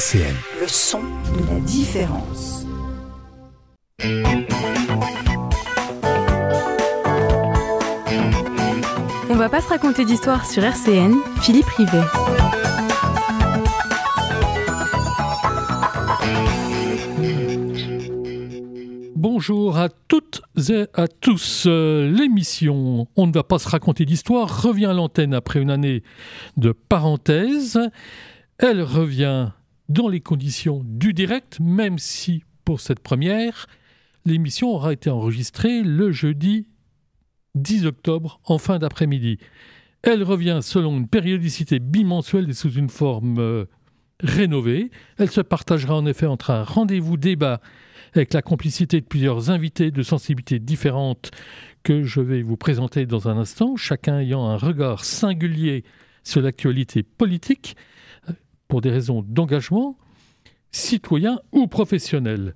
RCN. Le son de la différence. On va pas se raconter d'histoire sur RCN, Philippe Rivet. Bonjour à toutes et à tous. L'émission On ne va pas se raconter d'histoire revient à l'antenne après une année de parenthèse. Elle revient dans les conditions du direct, même si pour cette première, l'émission aura été enregistrée le jeudi 10 octobre en fin d'après-midi. Elle revient selon une périodicité bimensuelle et sous une forme rénovée. Elle se partagera en effet entre un rendez-vous débat avec la complicité de plusieurs invités de sensibilités différentes que je vais vous présenter dans un instant, chacun ayant un regard singulier sur l'actualité politique pour des raisons d'engagement, citoyen ou professionnel.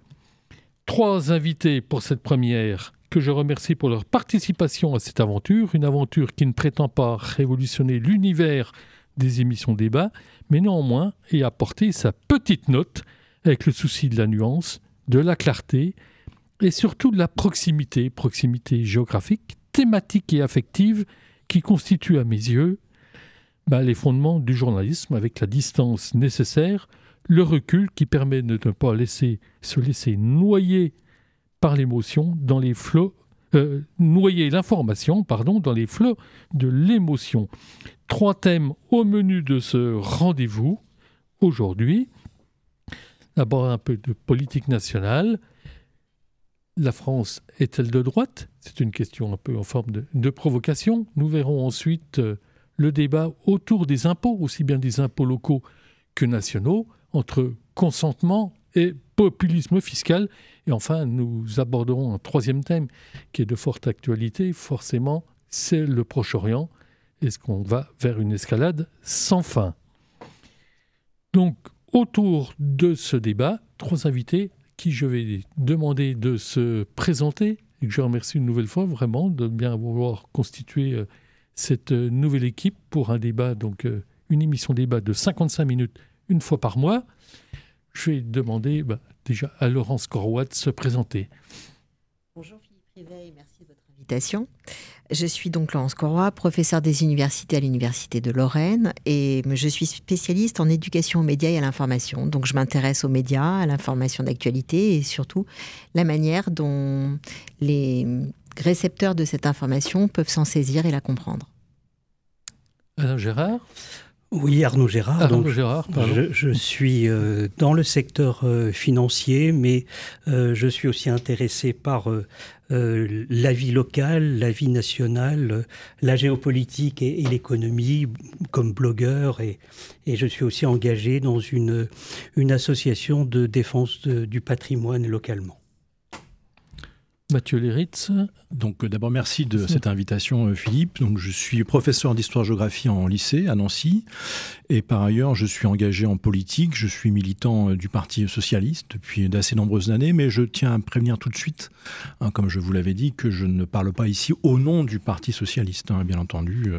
3 invités pour cette première que je remercie pour leur participation à cette aventure, une aventure qui ne prétend pas révolutionner l'univers des émissions débat, mais néanmoins y apporter sa petite note avec le souci de la nuance, de la clarté et surtout de la proximité géographique, thématique et affective qui constitue à mes yeux les fondements du journalisme avec la distance nécessaire, le recul qui permet de ne pas se laisser noyer par l'émotion dans les flots, noyer l'information dans les flots de l'émotion. 3 thèmes au menu de ce rendez-vous aujourd'hui. D'abord un peu de politique nationale. La France est-elle de droite ? C'est une question un peu en forme de provocation. Nous verrons ensuite le débat autour des impôts, aussi bien des impôts locaux que nationaux, entre consentement et populisme fiscal. Et enfin, nous aborderons un 3e thème qui est de forte actualité. Forcément, c'est le Proche-Orient. Est-ce qu'on va vers une escalade sans fin ? Donc, autour de ce débat, 3 invités qui je vais demander de se présenter et que je remercie une nouvelle fois vraiment de bien vouloir constituer cette nouvelle équipe pour un débat, donc une émission débat de 55 minutes une fois par mois. Je vais demander déjà à Laurence Corroy de se présenter. Bonjour Philippe Rivet, merci de votre invitation. Je suis donc Laurence Corroy, professeure des universités à l'Université de Lorraine et je suis spécialiste en éducation aux médias et à l'information. Donc je m'intéresse aux médias, à l'information d'actualité et surtout la manière dont les récepteurs de cette information peuvent s'en saisir et la comprendre. Alain Gérard ? Oui, Arnaud Gérard. Je suis dans le secteur financier, mais je suis aussi intéressé par la vie locale, la vie nationale, la géopolitique et l'économie comme blogueur. Et je suis aussi engagé dans une association de défense du patrimoine localement. Mathieu Léritz. Donc d'abord merci de cette invitation Philippe. Donc je suis professeur d'histoire-géographie en lycée à Nancy et par ailleurs je suis engagé en politique, je suis militant du Parti socialiste depuis d'assez nombreuses années, mais je tiens à prévenir tout de suite, comme je vous l'avais dit, que je ne parle pas ici au nom du Parti socialiste, bien entendu.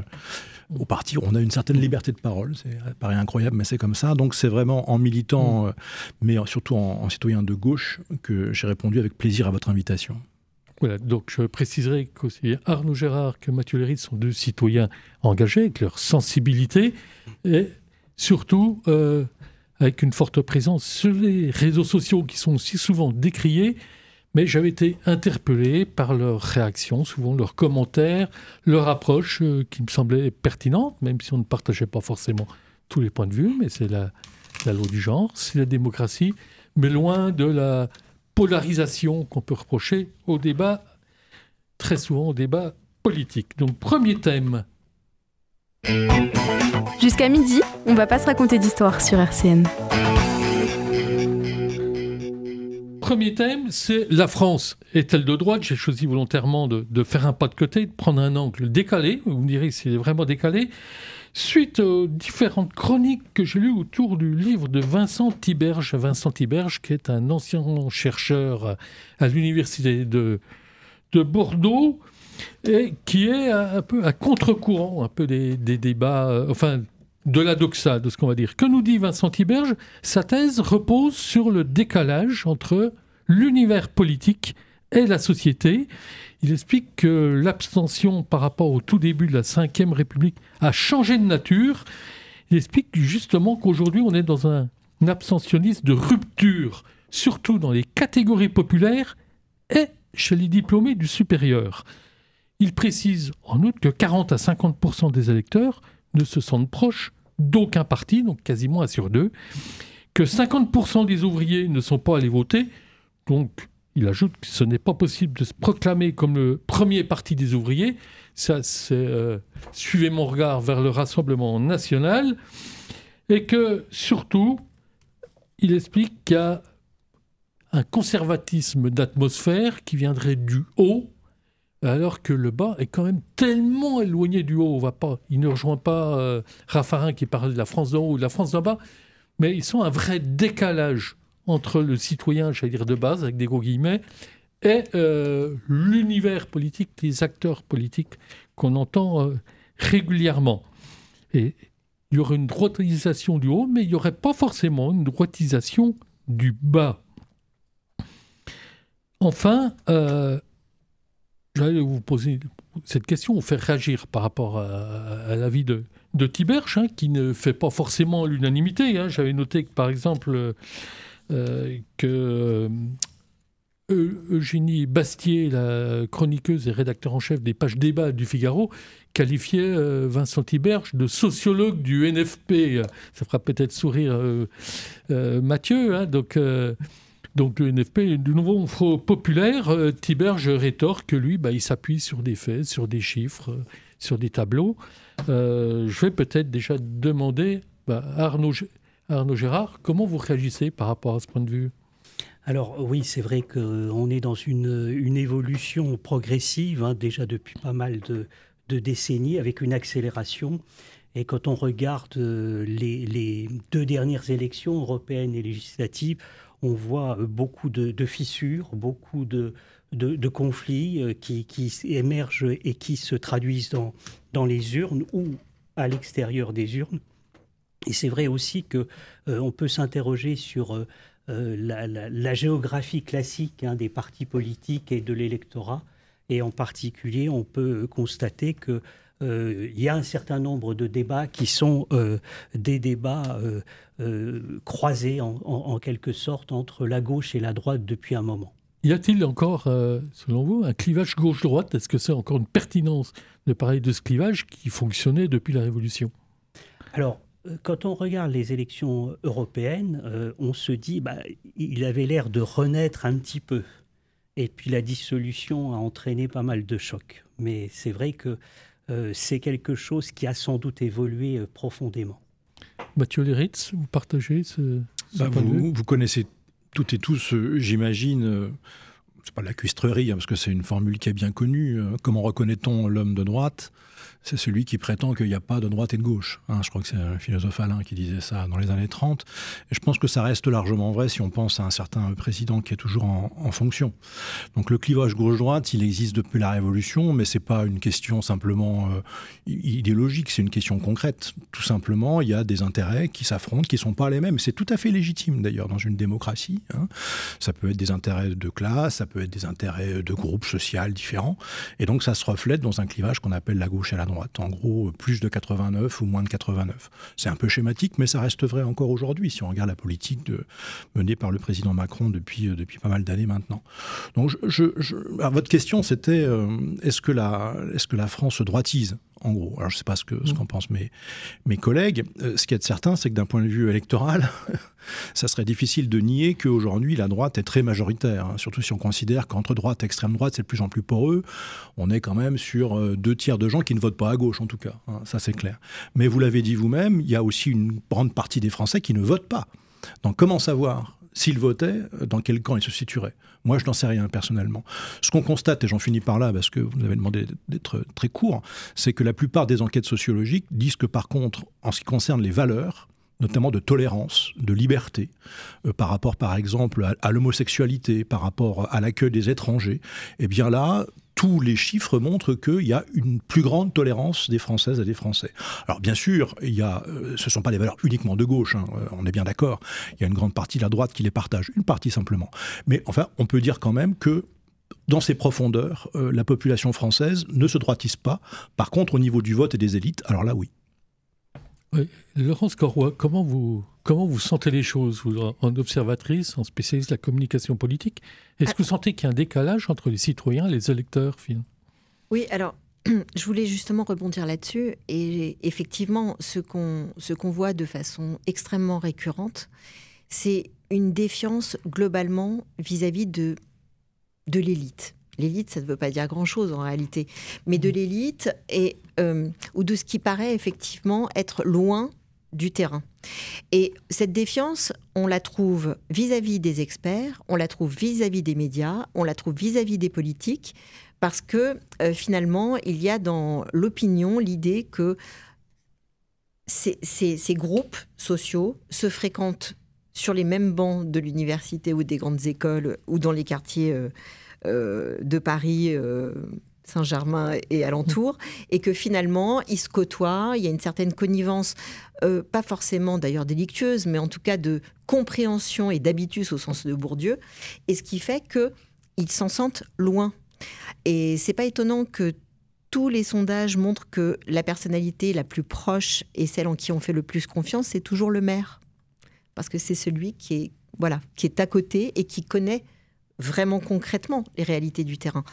Au parti, on a une certaine liberté de parole, ça paraît incroyable, mais c'est comme ça. Donc c'est vraiment en militant, mais surtout en citoyen de gauche, que j'ai répondu avec plaisir à votre invitation. Voilà, donc je préciserai qu'aussi Arnaud Gérard que Mathieu Léritz sont 2 citoyens engagés avec leur sensibilité et surtout avec une forte présence sur les réseaux sociaux qui sont si souvent décriés, mais j'avais été interpellé par leurs réactions, souvent leurs commentaires, leur approche qui me semblait pertinente, même si on ne partageait pas forcément tous les points de vue, mais c'est la loi du genre, c'est la démocratie, mais loin de la polarisation qu'on peut reprocher au débat, très souvent au débat politique. Donc, premier thème. Jusqu'à midi, on ne va pas se raconter d'histoire sur RCN. Premier thème, c'est la France est-elle de droite ? J'ai choisi volontairement de faire un pas de côté, de prendre un angle décalé. Vous me direz si c'est vraiment décalé. Suite aux différentes chroniques que j'ai lues autour du livre de Vincent Tiberge. Vincent Tiberge, qui est un ancien chercheur à l'université de Bordeaux et qui est un peu à contre-courant un peu des débats, de la doxa, de ce qu'on va dire. Que nous dit Vincent Tiberge? Sa thèse repose sur le décalage entre l'univers politique et la société. Il explique que l'abstention par rapport au tout début de la Ve République a changé de nature. Il explique justement qu'aujourd'hui, on est dans un abstentionnisme de rupture, surtout dans les catégories populaires et chez les diplômés du supérieur. Il précise en outre que 40 à 50% des électeurs ne se sentent proches d'aucun parti, donc quasiment 1 sur 2, que 50% des ouvriers ne sont pas allés voter, donc il ajoute que ce n'est pas possible de se proclamer comme le premier parti des ouvriers. Ça, c'est suivez mon regard vers le Rassemblement national. Et que, surtout, il explique qu'il y a un conservatisme d'atmosphère qui viendrait du haut, alors que le bas est quand même tellement éloigné du haut. Il ne rejoint pas Raffarin qui parle de la France d'en haut ou de la France d'en bas, mais ils sont un vrai décalage entre le citoyen, j'allais dire de base, avec des gros guillemets, et l'univers politique, les acteurs politiques qu'on entend régulièrement. Et il y aurait une droitisation du haut, mais il n'y aurait pas forcément une droitisation du bas. Enfin, j'allais vous poser cette question, vous faire réagir par rapport à l'avis de Tiberge, qui ne fait pas forcément l'unanimité. J'avais noté que, par exemple, que Eugénie Bastier, la chroniqueuse et rédacteur en chef des pages débat du Figaro, qualifiait Vincent Tiberge de sociologue du NFP. Ça fera peut-être sourire Mathieu. Donc le NFP, de nouveau Front populaire. Tiberge rétorque que lui, il s'appuie sur des faits, sur des chiffres, sur des tableaux. Je vais peut-être déjà demander à Arnaud Gérard, comment vous réagissez par rapport à ce point de vue? Alors oui, c'est vrai qu'on est dans une évolution progressive, déjà depuis pas mal de décennies, avec une accélération. Et quand on regarde les 2 dernières élections européennes et législatives, on voit beaucoup de fissures, beaucoup de conflits qui émergent et qui se traduisent dans les urnes ou à l'extérieur des urnes. Et c'est vrai aussi qu'on peut s'interroger sur la géographie classique des partis politiques et de l'électorat. Et en particulier, on peut constater qu'il y a un certain nombre de débats qui sont des débats croisés en quelque sorte entre la gauche et la droite depuis un moment. Y a-t-il encore, selon vous, un clivage gauche-droite? Est-ce que c'est encore une pertinence de parler de ce clivage qui fonctionnait depuis la Révolution? Alors, quand on regarde les élections européennes, on se dit il avait l'air de renaître un petit peu. Et puis la dissolution a entraîné pas mal de chocs. Mais c'est vrai que c'est quelque chose qui a sans doute évolué profondément. Mathieu Léritz, vous partagez ce point de vue? Vous connaissez toutes et tous, j'imagine, c'est pas de la cuistrerie, parce que c'est une formule qui est bien connue. Comment reconnaît-on l'homme de droite? C'est celui qui prétend qu'il n'y a pas de droite et de gauche. Je crois que c'est un philosophe Alain qui disait ça dans les années 30. Et je pense que ça reste largement vrai si on pense à un certain président qui est toujours en fonction. Donc le clivage gauche-droite, il existe depuis la Révolution, mais ce n'est pas une question simplement idéologique, c'est une question concrète. Tout simplement, il y a des intérêts qui s'affrontent, qui ne sont pas les mêmes. C'est tout à fait légitime d'ailleurs dans une démocratie. Ça peut être des intérêts de classe, ça peut être des intérêts de groupes sociaux différents. Et donc ça se reflète dans un clivage qu'on appelle la gauche et la droite. En gros, plus de 89 ou moins de 89. C'est un peu schématique, mais ça reste vrai encore aujourd'hui, si on regarde la politique menée par le président Macron depuis pas mal d'années maintenant. Donc, alors, votre question, c'était est-ce que la France se droitise, en gros? Alors, je ne sais pas ce qu'en pensent mes collègues. Ce qui est certain, c'est que d'un point de vue électoral, ça serait difficile de nier qu'aujourd'hui, la droite est très majoritaire. Surtout si on considère qu'entre droite et extrême droite, c'est de plus en plus poreux. On est quand même sur 2 tiers de gens qui ne votent pas à gauche, en tout cas. Ça, c'est clair. Mais vous l'avez dit vous-même, il y a aussi une grande partie des Français qui ne votent pas. Donc, comment savoir s'ils votaient, dans quel camp ils se situeraient? Moi, je n'en sais rien personnellement. Ce qu'on constate, et j'en finis par là parce que vous m'avez demandé d'être très court, c'est que la plupart des enquêtes sociologiques disent que par contre, en ce qui concerne les valeurs, notamment de tolérance, de liberté, par rapport par exemple à l'homosexualité, par rapport à l'accueil des étrangers, eh bien là, tous les chiffres montrent qu'il y a une plus grande tolérance des Françaises et des Français. Alors bien sûr, ce ne sont pas des valeurs uniquement de gauche, hein, on est bien d'accord. Il y a une grande partie de la droite qui les partage, une partie simplement. Mais enfin, on peut dire quand même que dans ses profondeurs, la population française ne se droitise pas. Par contre, au niveau du vote et des élites, alors là, oui. Oui. Laurence Corroy, comment vous sentez les choses, vous, en observatrice, en spécialiste de la communication politique? Est-ce que vous sentez qu'il y a un décalage entre les citoyens et les électeurs, finalement? Oui, alors, je voulais justement rebondir là-dessus. Et effectivement, ce qu'on voit de façon extrêmement récurrente, c'est une défiance globalement vis-à-vis de l'élite. L'élite, ça ne veut pas dire grand-chose en réalité, mais de l'élite ou de ce qui paraît effectivement être loin du terrain. Et cette défiance, on la trouve vis-à-vis des experts, on la trouve vis-à-vis des médias, on la trouve vis-à-vis des politiques, parce que finalement, il y a dans l'opinion l'idée que ces groupes sociaux se fréquentent sur les mêmes bancs de l'université ou des grandes écoles ou dans les quartiers de Paris, Saint-Germain et alentours, et que finalement, ils se côtoient, il y a une certaine connivence, pas forcément d'ailleurs délictueuse, mais en tout cas de compréhension et d'habitus au sens de Bourdieu, et ce qui fait qu'ils s'en sentent loin. Et c'est pas étonnant que tous les sondages montrent que la personnalité la plus proche et celle en qui on fait le plus confiance, c'est toujours le maire. Parce que c'est celui qui est à côté et qui connaît vraiment concrètement les réalités du terrain.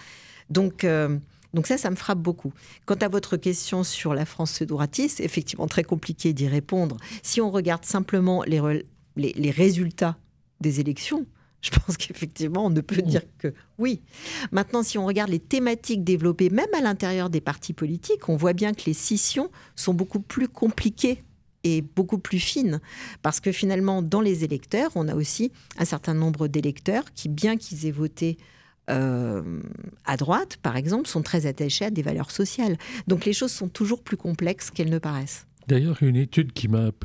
Donc ça me frappe beaucoup. Quant à votre question sur la France se droitise, c'est effectivement très compliqué d'y répondre. Si on regarde simplement les résultats des élections, je pense qu'effectivement, on ne peut dire que oui. Maintenant, si on regarde les thématiques développées, même à l'intérieur des partis politiques, on voit bien que les scissions sont beaucoup plus compliquées et beaucoup plus fines. Parce que finalement, dans les électeurs, on a aussi un certain nombre d'électeurs qui, bien qu'ils aient voté à droite, par exemple, sont très attachés à des valeurs sociales. Donc les choses sont toujours plus complexes qu'elles ne paraissent. D'ailleurs, une étude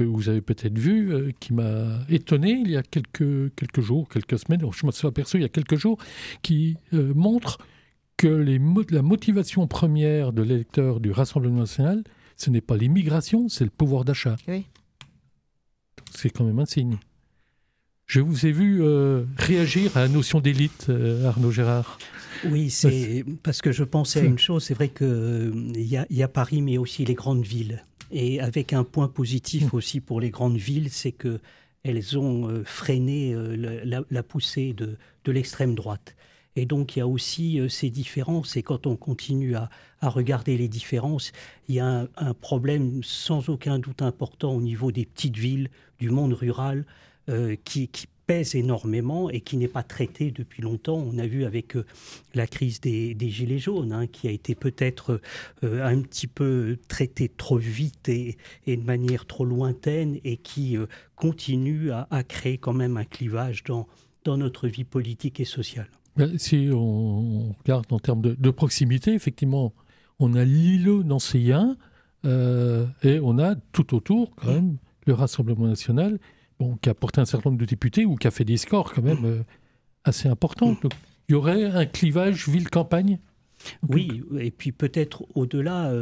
vous avez peut-être vu, qui m'a étonné il y a quelques jours, quelques semaines, je me suis aperçu il y a quelques jours, qui montre que la motivation première de l'électeur du Rassemblement national, ce n'est pas l'immigration, c'est le pouvoir d'achat. Oui. C'est quand même un signe. Je vous ai vu réagir à la notion d'élite, Arnaud Gérard. Oui, c'est parce que je pensais à une chose. C'est vrai qu'il y a Paris, mais aussi les grandes villes. Et avec un point positif aussi pour les grandes villes, c'est qu'elles ont freiné la poussée de l'extrême droite. Et donc, il y a aussi ces différences. Et quand on continue à regarder les différences, il y a un problème sans aucun doute important au niveau des petites villes, du monde rural, qui pèse énormément et qui n'est pas traité depuis longtemps. On a vu avec la crise des Gilets jaunes, qui a été peut-être un petit peu traité trop vite et de manière trop lointaine et qui continue à créer quand même un clivage dans notre vie politique et sociale. Si on regarde en termes de proximité, effectivement, on a l'îlot nancéen et on a tout autour quand même le Rassemblement national, qui a porté un certain nombre de députés ou qui a fait des scores quand même assez importants. Donc, il y aurait un clivage ville-campagne. Oui, et puis peut-être au-delà,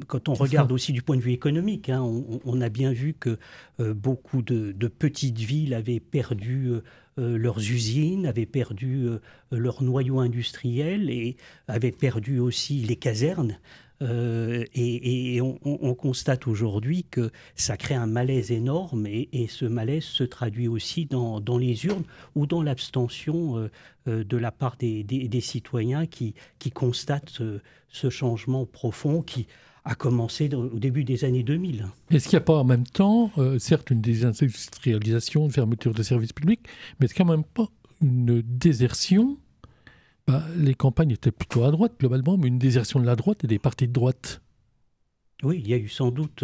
quand on regarde aussi du point de vue économique, on a bien vu que beaucoup de petites villes avaient perdu leurs usines, avaient perdu leurs noyaux industriels et avaient perdu aussi les casernes. Et on constate aujourd'hui que ça crée un malaise énorme et ce malaise se traduit aussi dans les urnes ou dans l'abstention de la part des citoyens qui constatent ce changement profond qui a commencé au début des années 2000. Est-ce qu'il n'y a pas en même temps, certes une désindustrialisation, une fermeture de services publics, mais est-ce qu'il n'y a même pas une désertion ? Les campagnes étaient plutôt à droite, globalement, mais une désertion de la droite et des partis de droite. Oui, il y a eu sans doute,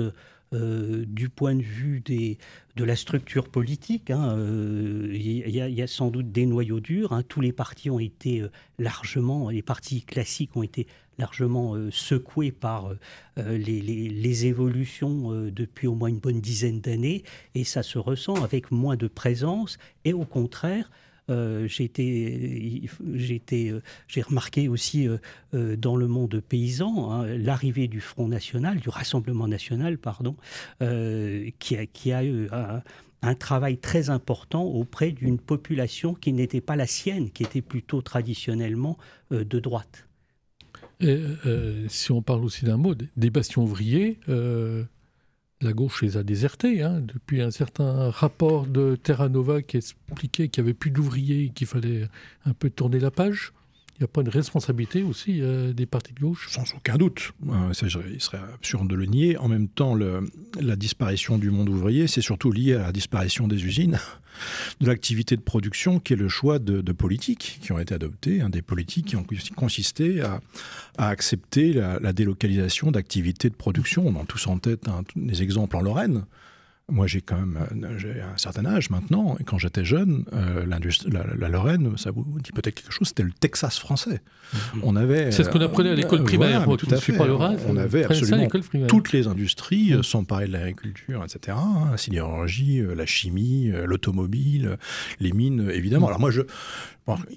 du point de vue de la structure politique, il y a sans doute des noyaux durs. Tous les partis ont été les partis classiques ont été largement secoués par les évolutions depuis au moins une bonne dizaine d'années, et ça se ressent avec moins de présence, et au contraire, j'ai remarqué aussi dans le monde paysan l'arrivée du Front National, du Rassemblement National, pardon, qui a eu un travail très important auprès d'une population qui n'était pas la sienne, qui était plutôt traditionnellement de droite. Et, si on parle aussi d'un mot, des bastions ouvriers, la gauche les a désertés, depuis un certain rapport de Terra Nova qui expliquait qu'il n'y avait plus d'ouvriers et qu'il fallait un peu tourner la page. Il n'y a pas une responsabilité aussi des partis de gauche? Sans aucun doute. Il serait absurde de le nier. En même temps, la disparition du monde ouvrier, c'est surtout lié à la disparition des usines, de l'activité de production, qui est le choix de politiques qui ont été adoptés, des politiques qui ont consisté à accepter la délocalisation d'activités de production. On a tous en tête des exemples en Lorraine. Moi, j'ai un certain âge maintenant, et quand j'étais jeune, la Lorraine, ça vous dit peut-être quelque chose, c'était le Texas français. On avait, c'est ce qu'on apprenait à l'école primaire. Moi, tout à fait. On avait absolument toutes les industries, sans parler de l'agriculture, etc. La sidérurgie, la chimie, l'automobile, les mines, évidemment. Alors moi, il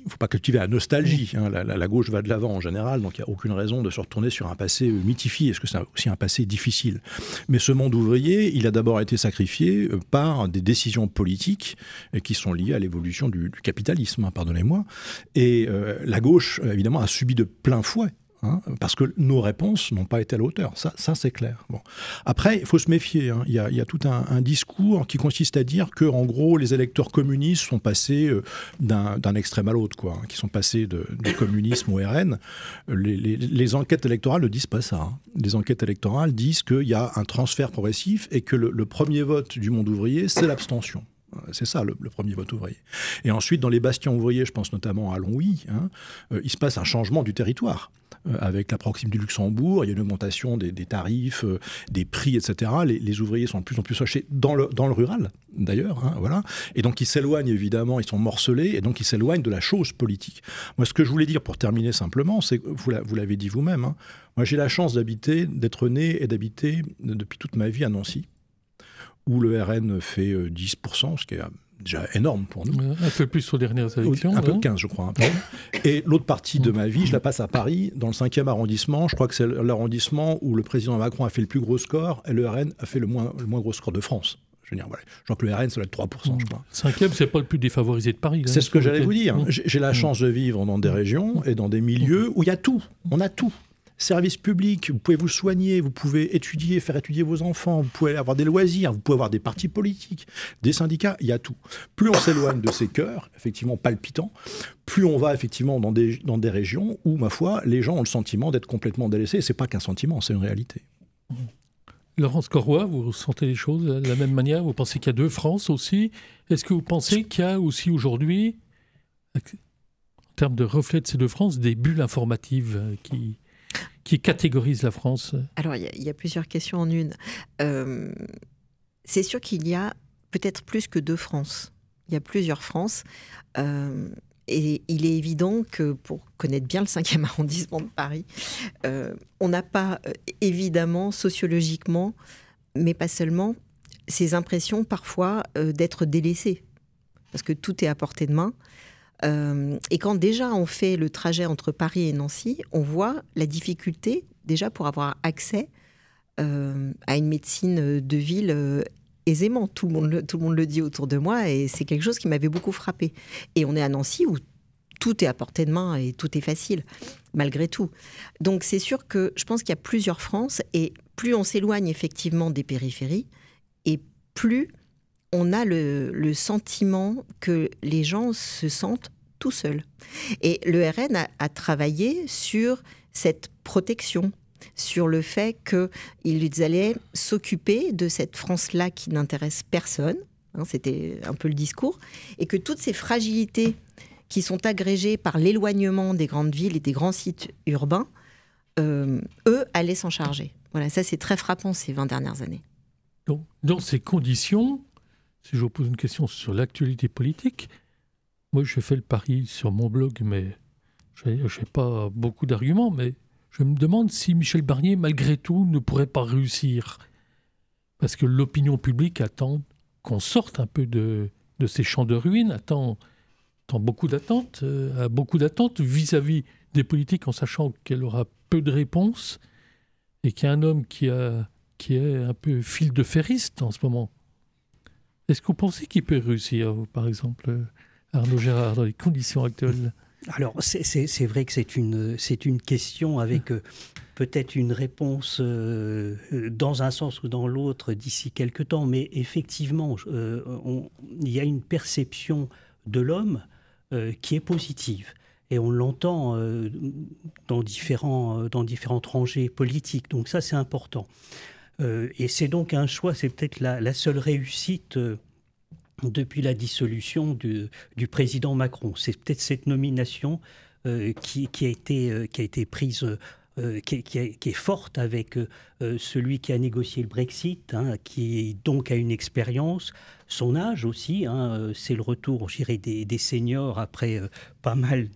ne faut pas cultiver la nostalgie. La gauche va de l'avant en général, donc il n'y a aucune raison de se retourner sur un passé mythifié. Est-ce que c'est aussi un passé difficile? Mais ce monde ouvrier, il a d'abord été sacrifié par des décisions politiques qui sont liées à l'évolution du capitalisme, pardonnez-moi. Et la gauche, évidemment, a subi de plein fouet. Parce que nos réponses n'ont pas été à la hauteur. Ça c'est clair. Bon. Après, il faut se méfier. Il y a tout un discours qui consiste à dire que, en gros, les électeurs communistes sont passés d'un extrême à l'autre, qui sont passés du communisme au RN. Les enquêtes électorales ne disent pas ça. Les enquêtes électorales disent qu'il y a un transfert progressif et que le premier vote du monde ouvrier, c'est l'abstention. C'est ça, le premier vote ouvrier. Et ensuite, dans les bastions ouvriers, je pense notamment à Longwy, il se passe un changement du territoire. Avec la proximité du Luxembourg, il y a une augmentation des tarifs, des prix, etc. Les ouvriers sont de plus en plus achetés dans le rural, d'ailleurs. Voilà. Et donc, ils s'éloignent, évidemment, ils sont morcelés, et donc ils s'éloignent de la chose politique. Moi, ce que je voulais dire, pour terminer simplement, c'est que vous l'avez dit vous-même, moi, j'ai la chance d'être né et d'habiter depuis toute ma vie à Nancy, où le RN fait 10%, ce qui est déjà énorme pour nous. Un peu plus aux dernières élections. Un peu 15, je crois. Et l'autre partie de ma vie, je la passe à Paris, dans le 5e arrondissement. Je crois que c'est l'arrondissement où le président Macron a fait le plus gros score et le RN a fait le moins gros score de France. Je veux dire, voilà. Je crois que le RN, ça doit être 3%, je crois. 5e, c'est pas le plus défavorisé de Paris. C'est ce que j'allais vous dire. J'ai la chance de vivre dans des régions et dans des milieux où il y a tout. On a tout. Service public, vous pouvez vous soigner, vous pouvez étudier, faire étudier vos enfants, vous pouvez avoir des loisirs, vous pouvez avoir des partis politiques, des syndicats, il y a tout. Plus on s'éloigne de ces cœurs, effectivement palpitants, plus on va effectivement dans des régions où, ma foi, les gens ont le sentiment d'être complètement délaissés. C'est pas qu'un sentiment, c'est une réalité. Laurence Corroy, vous sentez les choses de la même manière? Vous pensez qu'il y a deux France aussi? Est-ce que vous pensez qu'il y a aussi aujourd'hui, en termes de reflet de ces deux France, des bulles informatives qui catégorise la France? Alors, il y a plusieurs questions en une. C'est sûr qu'il y a peut-être plus que deux France. Il y a plusieurs France. Et il est évident que, pour connaître bien le 5e arrondissement de Paris, on n'a pas, évidemment, sociologiquement, mais pas seulement, ces impressions parfois d'être délaissé. Parce que tout est à portée de main. Et quand déjà on fait le trajet entre Paris et Nancy, on voit la difficulté déjà pour avoir accès à une médecine de ville aisément. Tout le monde le dit autour de moi et c'est quelque chose qui m'avait beaucoup frappée. Et on est à Nancy où tout est à portée de main et tout est facile, malgré tout. Donc c'est sûr que je pense qu'il y a plusieurs France et plus on s'éloigne effectivement des périphéries et plus on a le sentiment que les gens se sentent tout seuls. Et le RN a travaillé sur cette protection, sur le fait qu'ils allaient s'occuper de cette France-là qui n'intéresse personne, c'était un peu le discours, et que toutes ces fragilités qui sont agrégées par l'éloignement des grandes villes et des grands sites urbains, eux allaient s'en charger. Voilà, ça c'est très frappant ces 20 dernières années. Donc, dans ces conditions, si je vous pose une question sur l'actualité politique, moi je fais le pari sur mon blog, mais je n'ai pas beaucoup d'arguments, mais je me demande si Michel Barnier, malgré tout, ne pourrait pas réussir. Parce que l'opinion publique attend qu'on sorte un peu de ces champs de ruines, attend a beaucoup d'attentes vis-à-vis des politiques, en sachant qu'elle aura peu de réponses, et qu'il y a un homme qui est un peu fil de ferriste en ce moment. Est-ce que vous pensez qu'il peut réussir, par exemple, Arnaud Gérard, dans les conditions actuelles ? Alors, c'est vrai que c'est une question avec peut-être une réponse dans un sens ou dans l'autre d'ici quelques temps, mais effectivement, il y a une perception de l'homme qui est positive. Et on l'entend dans différentes rangées politiques. Donc ça, c'est important. Et c'est donc un choix, c'est peut-être la seule réussite depuis la dissolution du président Macron. C'est peut-être cette nomination qui a été prise, qui est forte avec celui qui a négocié le Brexit, hein, qui donc a une expérience, son âge aussi, hein, c'est le retour, je dirais, des seniors après pas mal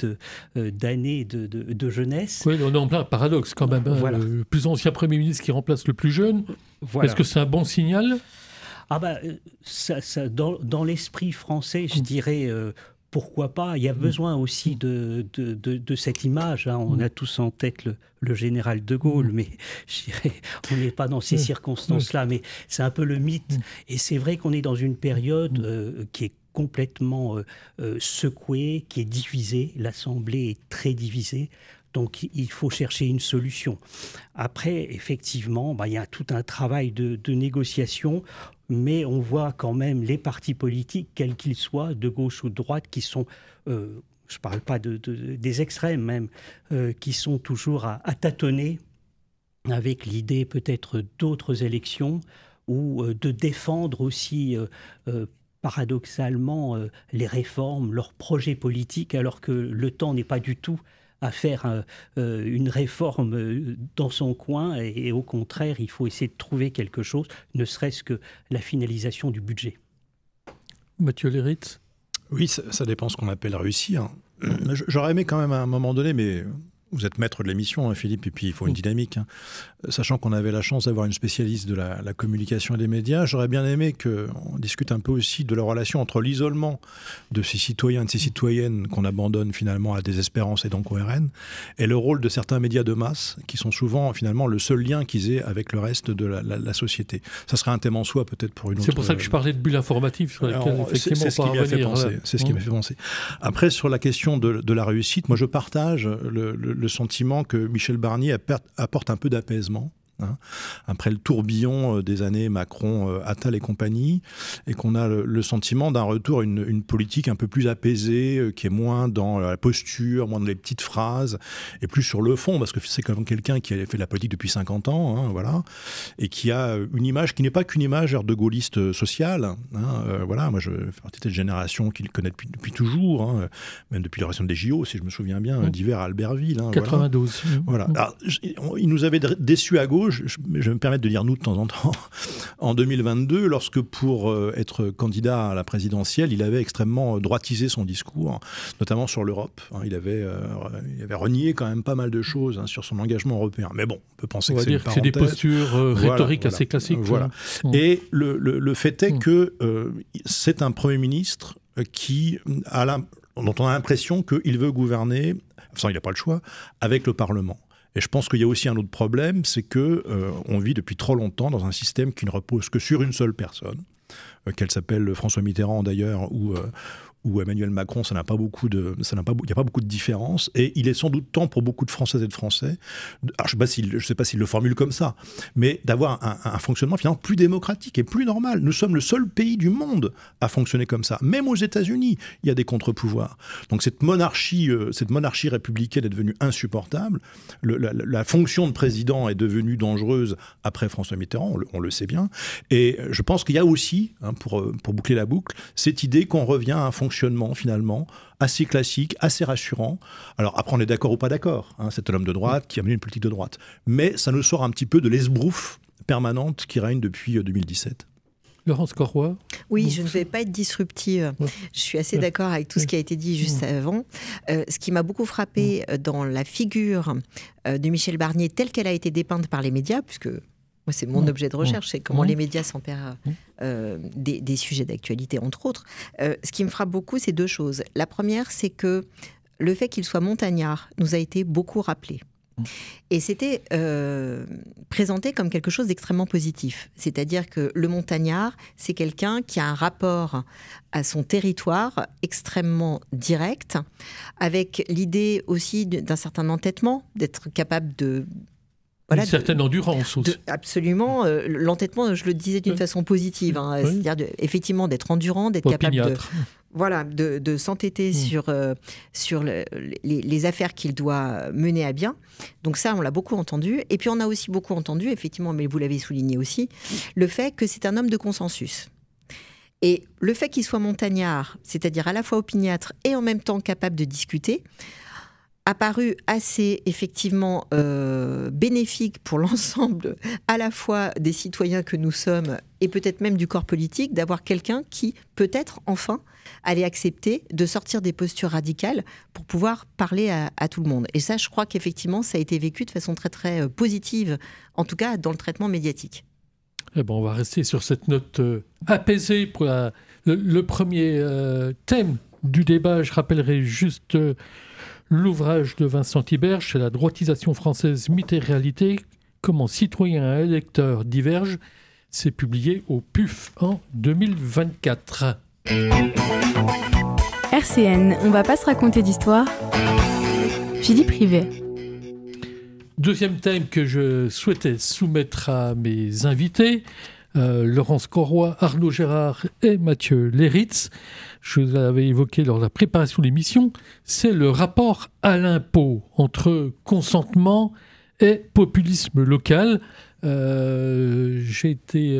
d'années de jeunesse. Oui, on est en plein paradoxe quand même. Hein, voilà. Le plus ancien Premier ministre qui remplace le plus jeune. Voilà. Est-ce que c'est un bon signal ? Dans l'esprit français, je dirais... pourquoi pas ? Il y a besoin aussi de cette image. Hein. On a tous en tête le général de Gaulle, mais je dirais, on n'est pas dans ces circonstances-là. Mais c'est un peu le mythe. Et c'est vrai qu'on est dans une période qui est complètement secouée, qui est divisée. L'Assemblée est très divisée. Donc, il faut chercher une solution. Après, effectivement, il y a tout un travail de négociation, mais on voit quand même les partis politiques, quels qu'ils soient, de gauche ou de droite, qui sont, je ne parle pas des extrêmes même, qui sont toujours à tâtonner avec l'idée peut-être d'autres élections ou de défendre aussi... paradoxalement, les réformes, leurs projets politiques, alors que le temps n'est pas du tout à faire une réforme dans son coin et au contraire, il faut essayer de trouver quelque chose, ne serait-ce que la finalisation du budget. Mathieu Léritz ? Oui, ça dépend ce qu'on appelle réussir. J'aurais aimé quand même à un moment donné, mais... Vous êtes maître de l'émission, hein, Philippe, et puis il faut une dynamique. Hein. Sachant qu'on avait la chance d'avoir une spécialiste de la communication et des médias, j'aurais bien aimé qu'on discute un peu aussi de la relation entre l'isolement de ces citoyens et de ces citoyennes qu'on abandonne finalement à la désespérance et donc au RN, et le rôle de certains médias de masse, qui sont souvent finalement le seul lien qu'ils aient avec le reste de la société. Ça serait un thème en soi peut-être pour une autre... C'est pour ça que je parlais de bulles informatives sur lesquelles effectivement c'est ce qui m'a fait penser. C'est ce qui m'a fait penser. Après, sur la question de la réussite, moi je partage le sentiment que Michel Barnier apporte un peu d'apaisement. Hein, après le tourbillon des années Macron, Attal et compagnie, et qu'on a le sentiment d'un retour à une politique un peu plus apaisée, qui est moins dans la posture, moins dans les petites phrases, et plus sur le fond, parce que c'est quand même quelqu'un qui a fait de la politique depuis 50 ans, hein, voilà, et qui a une image qui n'est pas qu'une image de gaulliste sociale. Hein, voilà, moi je fais partie de cette génération qui le connaît depuis toujours, hein, même depuis la réunion des JO, si je me souviens bien, d'hiver à Albertville. Hein, 92. Voilà. Alors, il nous avait déçus à gauche. Je vais me permettre de dire nous de temps en temps, en 2022, lorsque pour être candidat à la présidentielle, il avait extrêmement droitisé son discours, notamment sur l'Europe. Hein, il avait renié quand même pas mal de choses, hein, sur son engagement européen. Mais bon, on peut penser que c'est une parenthèse. C'est des postures rhétoriques assez classiques. Voilà. Et le fait est que c'est un Premier ministre qui dont on a l'impression qu'il veut gouverner, enfin il n'a pas le choix, avec le Parlement. Et je pense qu'il y a aussi un autre problème, c'est qu'on vit depuis trop longtemps dans un système qui ne repose que sur une seule personne, qu'elle s'appelle François Mitterrand d'ailleurs, ou Emmanuel Macron, il n'y a pas beaucoup de différence, et il est sans doute temps pour beaucoup de Françaises et de Français, alors je ne sais pas s'il le formule comme ça, mais d'avoir un fonctionnement finalement plus démocratique et plus normal. Nous sommes le seul pays du monde à fonctionner comme ça. Même aux États-Unis, il y a des contre-pouvoirs. Donc cette monarchie républicaine est devenue insupportable. La fonction de président est devenue dangereuse après François Mitterrand, on le sait bien. Et je pense qu'il y a aussi, hein, pour boucler la boucle, cette idée qu'on revient à un fonctionnement finalement assez classique, assez rassurant. Alors après on est d'accord ou pas d'accord, hein, c'est un homme de droite qui a mené une politique de droite, mais ça nous sort un petit peu de l'esbrouffe permanente qui règne depuis 2017. Laurence Corroy. Oui, je ne vais pas être disruptive. Je suis assez d'accord avec tout ce qui a été dit juste avant. Ce qui m'a beaucoup frappé dans la figure de Michel Barnier telle qu'elle a été dépeinte par les médias, puisque Moi, c'est mon objet de recherche, c'est comment les médias s'emparent des sujets d'actualité, entre autres. Ce qui me frappe beaucoup, c'est deux choses. La première, c'est que le fait qu'il soit montagnard nous a été beaucoup rappelé. Et c'était présenté comme quelque chose d'extrêmement positif. C'est-à-dire que le montagnard, c'est quelqu'un qui a un rapport à son territoire extrêmement direct, avec l'idée aussi d'un certain entêtement, d'être capable de... Voilà, une certaine endurance aussi. Absolument. L'entêtement, je le disais d'une façon positive. C'est-à-dire effectivement d'être endurant, d'être capable de s'entêter sur les affaires qu'il doit mener à bien. Donc ça, on l'a beaucoup entendu. Et puis on a aussi beaucoup entendu, effectivement, mais vous l'avez souligné aussi, le fait que c'est un homme de consensus. Et le fait qu'il soit montagnard, c'est-à-dire à la fois opiniâtre et en même temps capable de discuter, a paru assez effectivement bénéfique pour l'ensemble à la fois des citoyens que nous sommes et peut-être même du corps politique, d'avoir quelqu'un qui peut-être enfin allait accepter de sortir des postures radicales pour pouvoir parler à tout le monde. Et ça, je crois qu'effectivement, ça a été vécu de façon très très positive, en tout cas dans le traitement médiatique. Eh ben, on va rester sur cette note apaisée pour le premier thème du débat. Je rappellerai juste... l'ouvrage de Vincent Tiberge, c'est La droitisation française, mythe et réalité, comment citoyens et électeurs divergent. C'est publié au PUF en 2024. RCN, on va pas se raconter d'histoire. Philippe Rivet. Deuxième thème que je souhaitais soumettre à mes invités, Laurence Corroy, Arnaud Gérard et Mathieu Léritz. Je vous l'avais évoqué lors de la préparation de l'émission, c'est le rapport à l'impôt entre consentement et populisme local. J'ai été,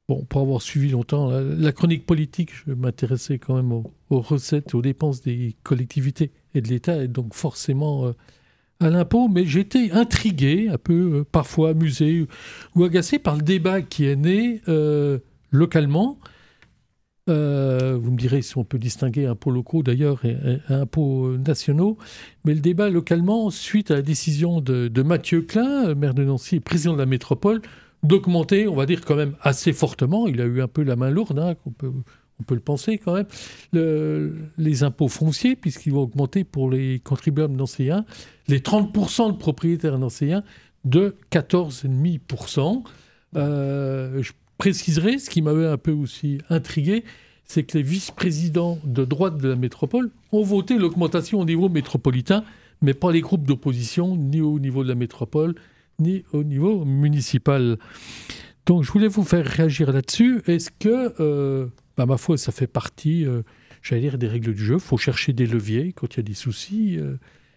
pour avoir suivi longtemps la chronique politique, je m'intéressais quand même aux recettes, aux dépenses des collectivités et de l'État, et donc forcément à l'impôt, mais j'ai été intrigué, un peu parfois amusé ou agacé par le débat qui est né localement. Vous me direz si on peut distinguer impôts locaux d'ailleurs et impôts nationaux, mais le débat localement, suite à la décision de Mathieu Klein, maire de Nancy et président de la métropole, d'augmenter, on va dire quand même assez fortement, il a eu un peu la main lourde, on peut le penser quand même, les impôts fonciers, puisqu'ils vont augmenter pour les contribuables nancéens, les 30% de propriétaires nancéens de 14,5%. Je préciserai, ce qui m'avait un peu aussi intrigué, c'est que les vice-présidents de droite de la métropole ont voté l'augmentation au niveau métropolitain, mais pas les groupes d'opposition, ni au niveau de la métropole, ni au niveau municipal. Donc je voulais vous faire réagir là-dessus. Est-ce que, ma foi, ça fait partie, j'allais dire, des règles du jeu. Il faut chercher des leviers quand il y a des soucis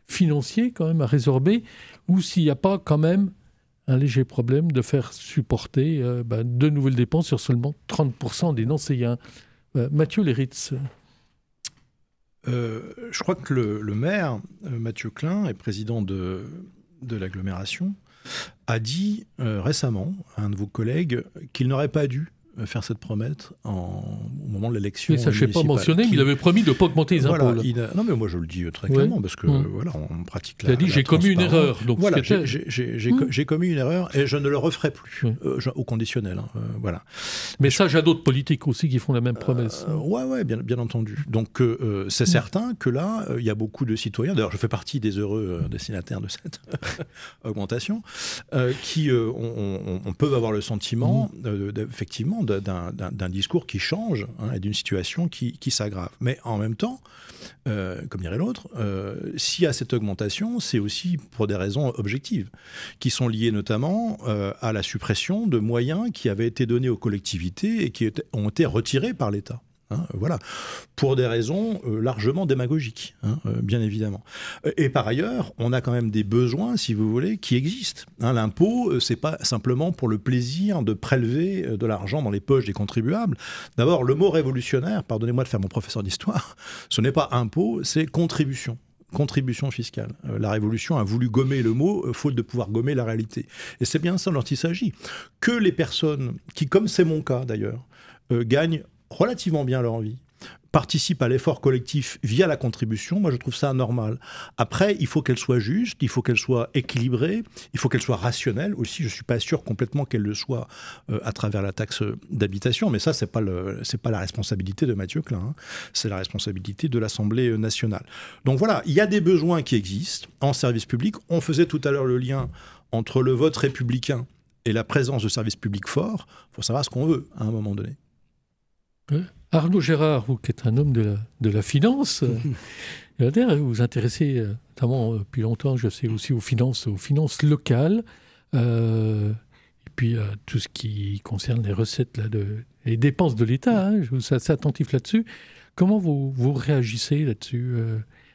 financiers quand même à résorber, ou s'il n'y a pas quand même un léger problème de faire supporter de nouvelles dépenses sur seulement 30% des Nancéens. Mathieu Léritz. Je crois que le maire, Mathieu Klein, est président de l'agglomération, a dit récemment à un de vos collègues qu'il n'aurait pas dû faire cette promesse au moment de l'élection municipale. Ça, je n'ai pas mentionné, mais il avait promis de ne pas augmenter les impôts. Non, mais moi, je le dis très clairement, parce que on pratique la. Il a dit, j'ai commis une erreur. Donc voilà, j'ai commis une erreur et je ne le referai plus, au conditionnel. Voilà. Message à d'autres politiques aussi qui font la même promesse. Oui, bien entendu. Donc, c'est certain que là, il y a beaucoup de citoyens, d'ailleurs, je fais partie des heureux destinataires de cette augmentation, qui on peut avoir le sentiment, effectivement, d'un discours qui change et d'une situation qui s'aggrave. Mais en même temps, comme dirait l'autre, s'il y a cette augmentation, c'est aussi pour des raisons objectives, qui sont liées notamment à la suppression de moyens qui avaient été donnés aux collectivités et qui ont été retirés par l'État. Voilà, pour des raisons largement démagogiques, bien évidemment. Et par ailleurs, on a quand même des besoins, si vous voulez, qui existent. L'impôt, c'est pas simplement pour le plaisir de prélever de l'argent dans les poches des contribuables. D'abord, le mot révolutionnaire, pardonnez-moi de faire mon professeur d'histoire, ce n'est pas impôt, c'est contribution. Contribution fiscale. La Révolution a voulu gommer le mot, faute de pouvoir gommer la réalité. Et c'est bien ça dont il s'agit. Que les personnes qui, comme c'est mon cas d'ailleurs, gagnent relativement bien leur vie, participe à l'effort collectif via la contribution, moi je trouve ça normal. Après, il faut qu'elle soit juste, il faut qu'elle soit équilibrée, il faut qu'elle soit rationnelle aussi. Je ne suis pas sûr complètement qu'elle le soit à travers la taxe d'habitation, mais ça, c'est pas la responsabilité de Mathieu Klein, hein. C'est la responsabilité de l'Assemblée nationale. Donc voilà, il y a des besoins qui existent en service public. On faisait tout à l'heure le lien entre le vote républicain et la présence de services publics forts. Il faut savoir ce qu'on veut à un moment donné. Arnaud Gérard, vous qui êtes un homme de la finance, vous vous intéressez notamment depuis longtemps, je sais aussi aux finances locales, et puis tout ce qui concerne les recettes, les dépenses de l'État, hein, je suis assez attentif là-dessus. Comment vous réagissez là-dessus?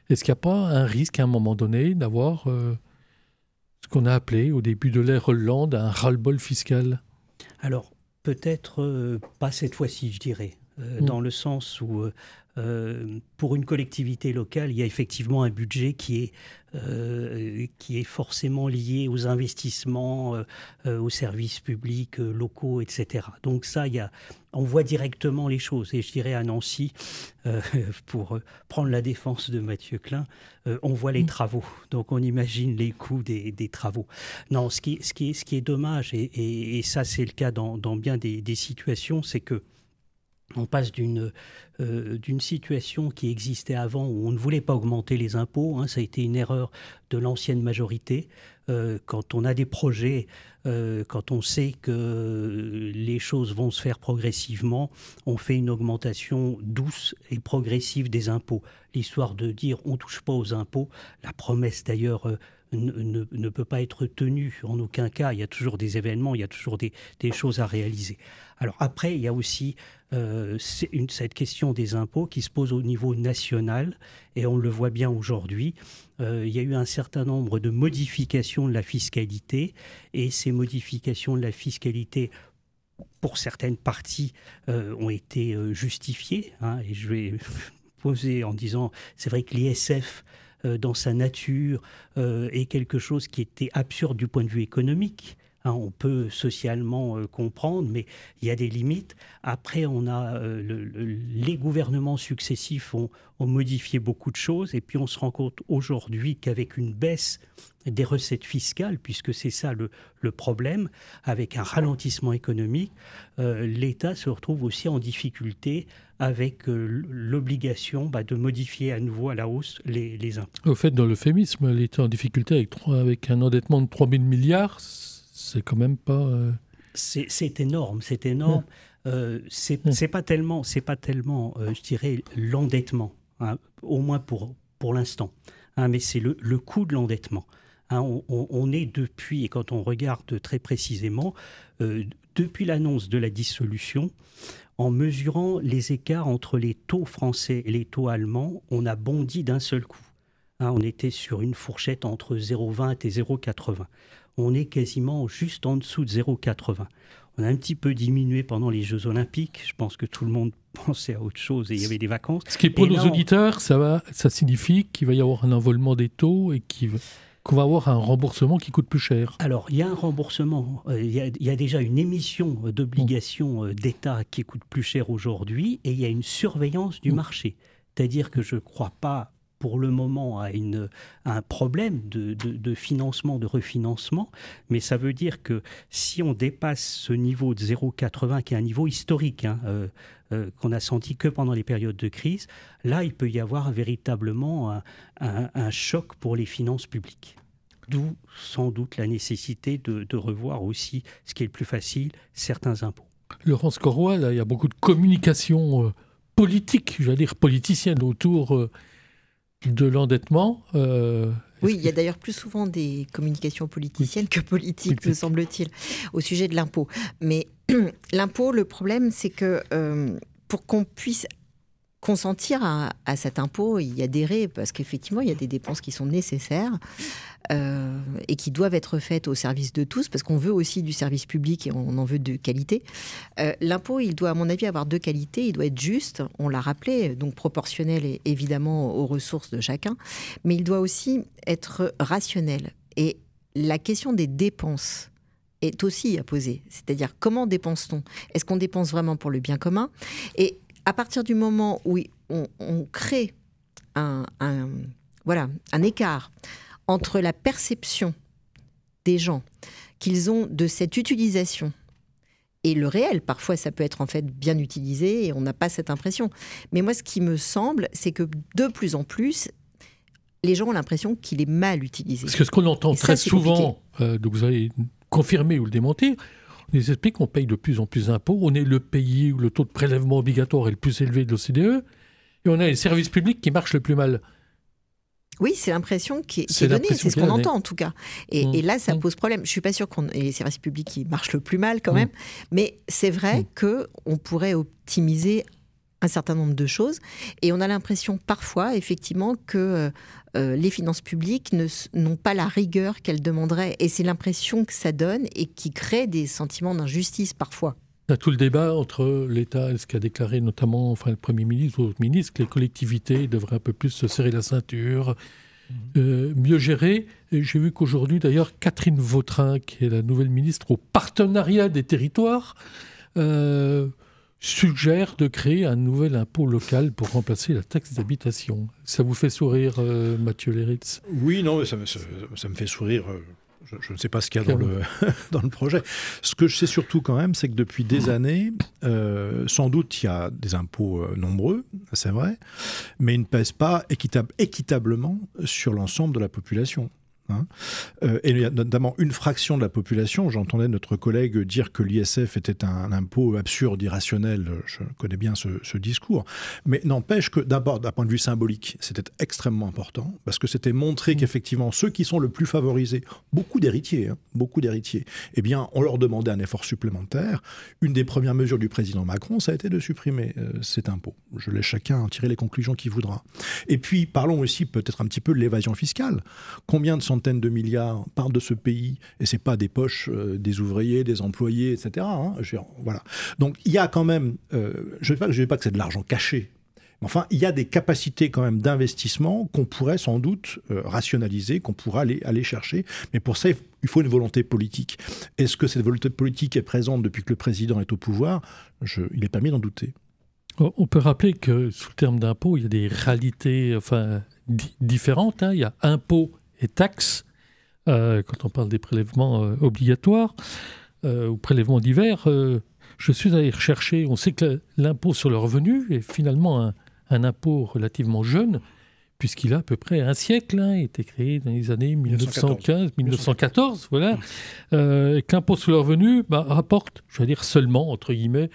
Est-ce qu'il n'y a pas un risque à un moment donné d'avoir ce qu'on a appelé au début de l'ère Hollande un ras-le-bol fiscal? Alors, peut-être pas cette fois-ci, je dirais. Dans le sens où, pour une collectivité locale, il y a effectivement un budget qui est forcément lié aux investissements, aux services publics locaux, etc. Donc ça, on voit directement les choses. Et je dirais à Nancy, pour prendre la défense de Mathieu Klein, on voit les travaux. Donc on imagine les coûts des travaux. Non, ce qui est dommage, et ça c'est le cas dans bien des situations, c'est que on passe d'une situation qui existait avant où on ne voulait pas augmenter les impôts, hein, ça a été une erreur de l'ancienne majorité. Quand on a des projets, quand on sait que les choses vont se faire progressivement, on fait une augmentation douce et progressive des impôts. L'histoire de dire on ne touche pas aux impôts, la promesse d'ailleurs ne peut pas être tenue en aucun cas. Il y a toujours des événements, il y a toujours des choses à réaliser. Alors après, il y a aussi cette question des impôts qui se pose au niveau national, et on le voit bien aujourd'hui. Il y a eu un certain nombre de modifications de la fiscalité, et ces modifications de la fiscalité, pour certaines parties, ont été justifiées, hein, et je vais poser en disant, c'est vrai que l'ISF, dans sa nature, est quelque chose qui était absurde du point de vue économique. Hein, on peut socialement comprendre, mais il y a des limites. Après, on a les gouvernements successifs ont modifié beaucoup de choses, et puis on se rend compte aujourd'hui qu'avec une baisse des recettes fiscales, puisque c'est ça le problème, avec un ralentissement économique, l'État se retrouve aussi en difficulté avec l'obligation de modifier à nouveau à la hausse les impôts. Au fait, dans l'euphémisme, l'État en difficulté avec un endettement de 3 000 milliards, c'est quand même pas... C'est énorme, c'est énorme. C'est pas tellement, je dirais, l'endettement, hein, au moins pour l'instant, hein, mais c'est le coût de l'endettement. Hein, on est depuis, et quand on regarde très précisément, depuis l'annonce de la dissolution, en mesurant les écarts entre les taux français et les taux allemands, on a bondi d'un seul coup. Hein, on était sur une fourchette entre 0,20 et 0,80. On est quasiment juste en dessous de 0,80. On a un petit peu diminué pendant les Jeux Olympiques. Je pense que tout le monde pensait à autre chose et il y avait des vacances. Ce qui est pour nos auditeurs, ça signifie qu'il va y avoir un envolement des taux et qu'on va avoir un remboursement qui coûte plus cher. Alors, il y a un remboursement. Il y a déjà une émission d'obligations d'État qui coûte plus cher aujourd'hui, et il y a une surveillance du marché. C'est-à-dire que je ne crois pas pour le moment à un problème de financement, de refinancement, mais ça veut dire que si on dépasse ce niveau de 0,80, qui est un niveau historique, hein, qu'on a senti que pendant les périodes de crise, là, il peut y avoir véritablement un choc pour les finances publiques. D'où, sans doute, la nécessité de revoir aussi, ce qui est le plus facile, certains impôts. Laurence Corroy, là, il y a beaucoup de communication politique, j'allais dire politicienne, autour de l'endettement. Oui, il y a d'ailleurs plus souvent des communications politiciennes que politiques, me semble-t-il, au sujet de l'impôt. Mais l'impôt, le problème, c'est que pour qu'on puisse consentir à cet impôt, y adhérer, parce qu'effectivement, il y a des dépenses qui sont nécessaires et qui doivent être faites au service de tous, parce qu'on veut aussi du service public et on en veut de qualité. L'impôt, il doit, à mon avis, avoir deux qualités. Il doit être juste, on l'a rappelé, donc proportionnel et évidemment aux ressources de chacun, mais il doit aussi être rationnel. Et la question des dépenses est aussi à poser. C'est-à-dire, comment dépense-t-on ? Est-ce qu'on dépense vraiment pour le bien commun ? Et à partir du moment où on crée un écart entre la perception des gens qu'ils ont de cette utilisation et le réel, parfois ça peut être en fait bien utilisé et on n'a pas cette impression. Mais moi, ce qui me semble, c'est que de plus en plus, les gens ont l'impression qu'il est mal utilisé. Parce que ce qu'on entend très souvent, donc vous allez confirmer ou le démentir, on nous explique qu'on paye de plus en plus d'impôts. On est le pays où le taux de prélèvement obligatoire est le plus élevé de l'OCDE et on a les services publics qui marchent le plus mal. Oui, c'est l'impression qui est donnée, c'est ce qu'on entend en tout cas. Et là, ça pose problème. Je ne suis pas sûre qu'on ait les services publics qui marchent le plus mal quand même, mais c'est vrai qu'on pourrait optimiser un certain nombre de choses. Et on a l'impression parfois, effectivement, que les finances publiques n'ont pas la rigueur qu'elles demanderaient. Et c'est l'impression que ça donne et qui crée des sentiments d'injustice parfois. Il y a tout le débat entre l'État et ce qu'a déclaré notamment le Premier ministre ou d'autres ministres, que les collectivités devraient un peu plus se serrer la ceinture, mieux gérer. Et j'ai vu qu'aujourd'hui, d'ailleurs, Catherine Vautrin, qui est la nouvelle ministre au partenariat des territoires, suggère de créer un nouvel impôt local pour remplacer la taxe d'habitation. Ça vous fait sourire, Mathieu Léritz? Oui, non, ça me fait sourire. Je ne sais pas ce qu'il y a dans le projet. Ce que je sais surtout quand même, c'est que depuis des années, sans doute il y a des impôts nombreux, c'est vrai, mais ils ne pèsent pas équitablement sur l'ensemble de la population. Et il y a notamment une fraction de la population. J'entendais notre collègue dire que l'ISF était un impôt absurde, irrationnel. Je connais bien ce discours. Mais n'empêche que d'abord, d'un point de vue symbolique, c'était extrêmement important parce que c'était montrer qu'effectivement, ceux qui sont le plus favorisés, beaucoup d'héritiers, eh bien, on leur demandait un effort supplémentaire. Une des premières mesures du président Macron, ça a été de supprimer cet impôt. Je laisse chacun tirer les conclusions qu'il voudra. Et puis, parlons aussi peut-être un petit peu de l'évasion fiscale. Combien de centaines de milliards partent de ce pays, et ce n'est pas des poches des ouvriers, des employés, etc. Voilà. Donc il y a quand même, je ne dis pas que c'est de l'argent caché, mais enfin il y a des capacités quand même d'investissement qu'on pourrait sans doute rationaliser, qu'on pourra aller chercher, mais pour ça il faut une volonté politique. Est-ce que cette volonté politique est présente depuis que le président est au pouvoir? Il est permis d'en douter. On peut rappeler que sous le terme d'impôt, il y a des réalités différentes. Il y a impôt et taxes, quand on parle des prélèvements obligatoires ou prélèvements divers. Je suis allé rechercher, on sait que l'impôt sur le revenu est finalement un impôt relativement jeune, puisqu'il a à peu près un siècle, il a été créé dans les années 1915-1914, voilà, et que l'impôt sur le revenu rapporte, je vais dire seulement, entre guillemets,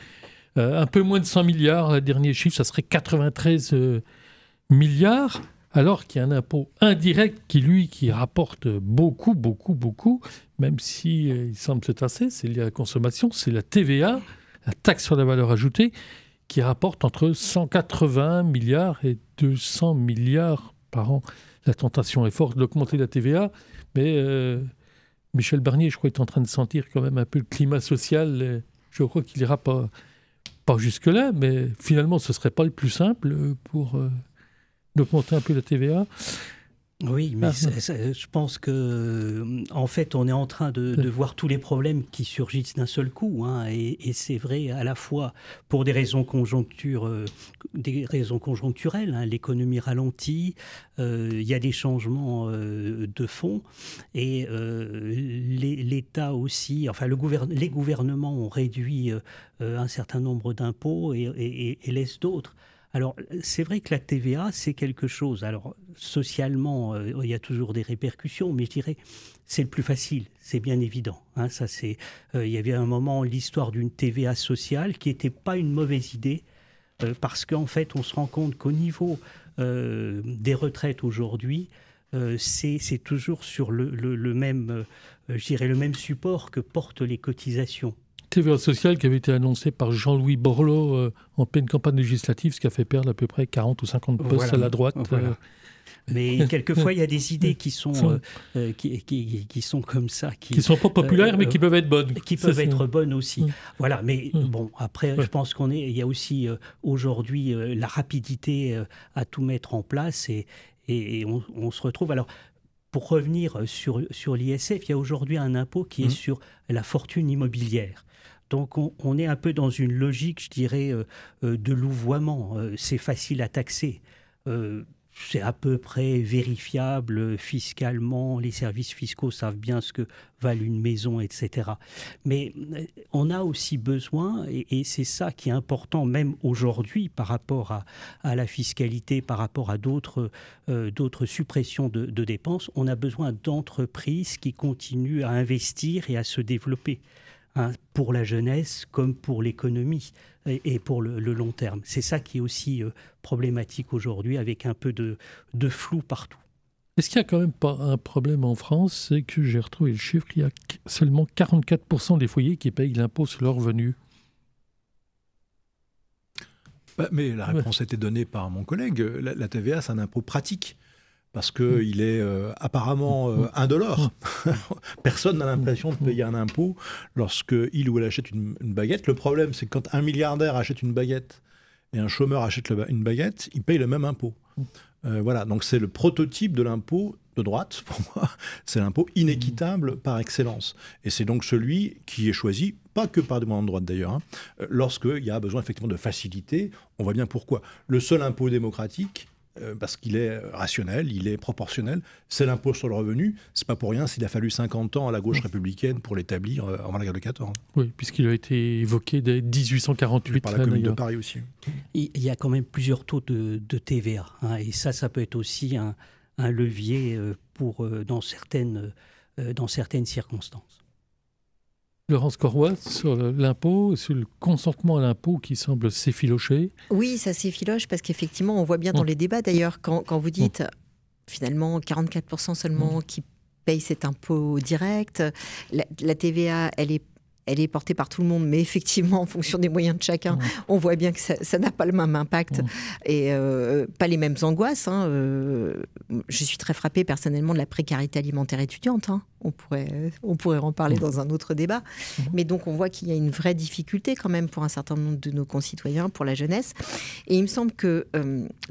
un peu moins de 100 milliards, le dernier chiffre, ça serait 93 milliards, alors qu'il y a un impôt indirect qui rapporte beaucoup, même si il semble se tasser, c'est lié à la consommation, c'est la TVA, la taxe sur la valeur ajoutée, qui rapporte entre 180 milliards et 200 milliards par an. La tentation est forte d'augmenter la TVA, mais Michel Barnier, je crois, est en train de sentir quand même un peu le climat social. Je crois qu'il n'ira pas jusque-là, mais finalement, ce ne serait pas le plus simple pour d'augmenter un peu la TVA. Oui, mais je pense que, en fait, on est en train de voir tous les problèmes qui surgissent d'un seul coup, et c'est vrai à la fois pour des raisons conjoncturelles, l'économie ralentit, il y a des changements de fond, et l'État aussi, enfin les gouvernements ont réduit un certain nombre d'impôts et laissent d'autres. Alors, c'est vrai que la TVA, c'est quelque chose. Alors, socialement, il y a toujours des répercussions, mais je dirais, c'est le plus facile, c'est bien évident. Ça, il y avait un moment, l'histoire d'une TVA sociale qui n'était pas une mauvaise idée, parce qu'en fait, on se rend compte qu'au niveau des retraites aujourd'hui, c'est toujours sur le même support que portent les cotisations. TVA sociale qui avait été annoncée par Jean-Louis Borloo en pleine campagne législative, ce qui a fait perdre à peu près 40 ou 50 postes à la droite. Voilà. Mais quelquefois, il y a des idées qui sont comme ça. Qui ne sont pas populaires, mais qui peuvent être bonnes. Qui peuvent être bonnes aussi. Voilà, mais bon, après, je pense il y a aussi aujourd'hui la rapidité à tout mettre en place et on se retrouve... Alors, pour revenir sur l'ISF, il y a aujourd'hui un impôt qui est sur la fortune immobilière. Donc on est un peu dans une logique, je dirais, de louvoiement. C'est facile à taxer. C'est à peu près vérifiable fiscalement. Les services fiscaux savent bien ce que valent une maison, etc. Mais on a aussi besoin, et c'est ça qui est important même aujourd'hui par rapport à la fiscalité, par rapport à d'autres suppressions de dépenses, on a besoin d'entreprises qui continuent à investir et à se développer. Pour la jeunesse comme pour l'économie et pour le long terme. C'est ça qui est aussi problématique aujourd'hui, avec un peu de flou partout. Est-ce qu'il n'y a quand même pas un problème en France? C'est que j'ai retrouvé le chiffre, il y a seulement 44% des foyers qui payent l'impôt sur leurs revenus. Mais la réponse a été donnée par mon collègue. La TVA, c'est un impôt pratique. Parce qu'il est apparemment indolore. Personne n'a l'impression de payer un impôt lorsqu'il ou elle achète une baguette. Le problème, c'est que quand un milliardaire achète une baguette et un chômeur achète une baguette, ils payent le même impôt. Voilà, donc c'est le prototype de l'impôt de droite, pour moi. C'est l'impôt inéquitable par excellence. Et c'est donc celui qui est choisi, pas que par des moyens de droite d'ailleurs, lorsqu'il y a besoin effectivement de facilité. On voit bien pourquoi. Le seul impôt démocratique, parce qu'il est rationnel, il est proportionnel, c'est l'impôt sur le revenu. C'est pas pour rien s'il a fallu 50 ans à la gauche républicaine pour l'établir avant la guerre de 14. Oui, puisqu'il a été évoqué dès 1848. Par la Commune de Paris aussi. Il y a quand même plusieurs taux de TVA. Et ça peut être aussi un levier dans certaines circonstances. Laurence Corroy, sur l'impôt, sur le consentement à l'impôt qui semble s'effilocher. Oui, ça s'effiloche parce qu'effectivement, on voit bien dans les débats d'ailleurs, quand vous dites finalement 44% seulement qui payent cet impôt direct, la TVA, elle est portée par tout le monde, mais effectivement, en fonction des moyens de chacun, on voit bien que ça n'a pas le même impact et pas les mêmes angoisses. Je suis très frappée personnellement de la précarité alimentaire étudiante. On pourrait en parler dans un autre débat. Mais donc, on voit qu'il y a une vraie difficulté quand même pour un certain nombre de nos concitoyens, pour la jeunesse. Et il me semble que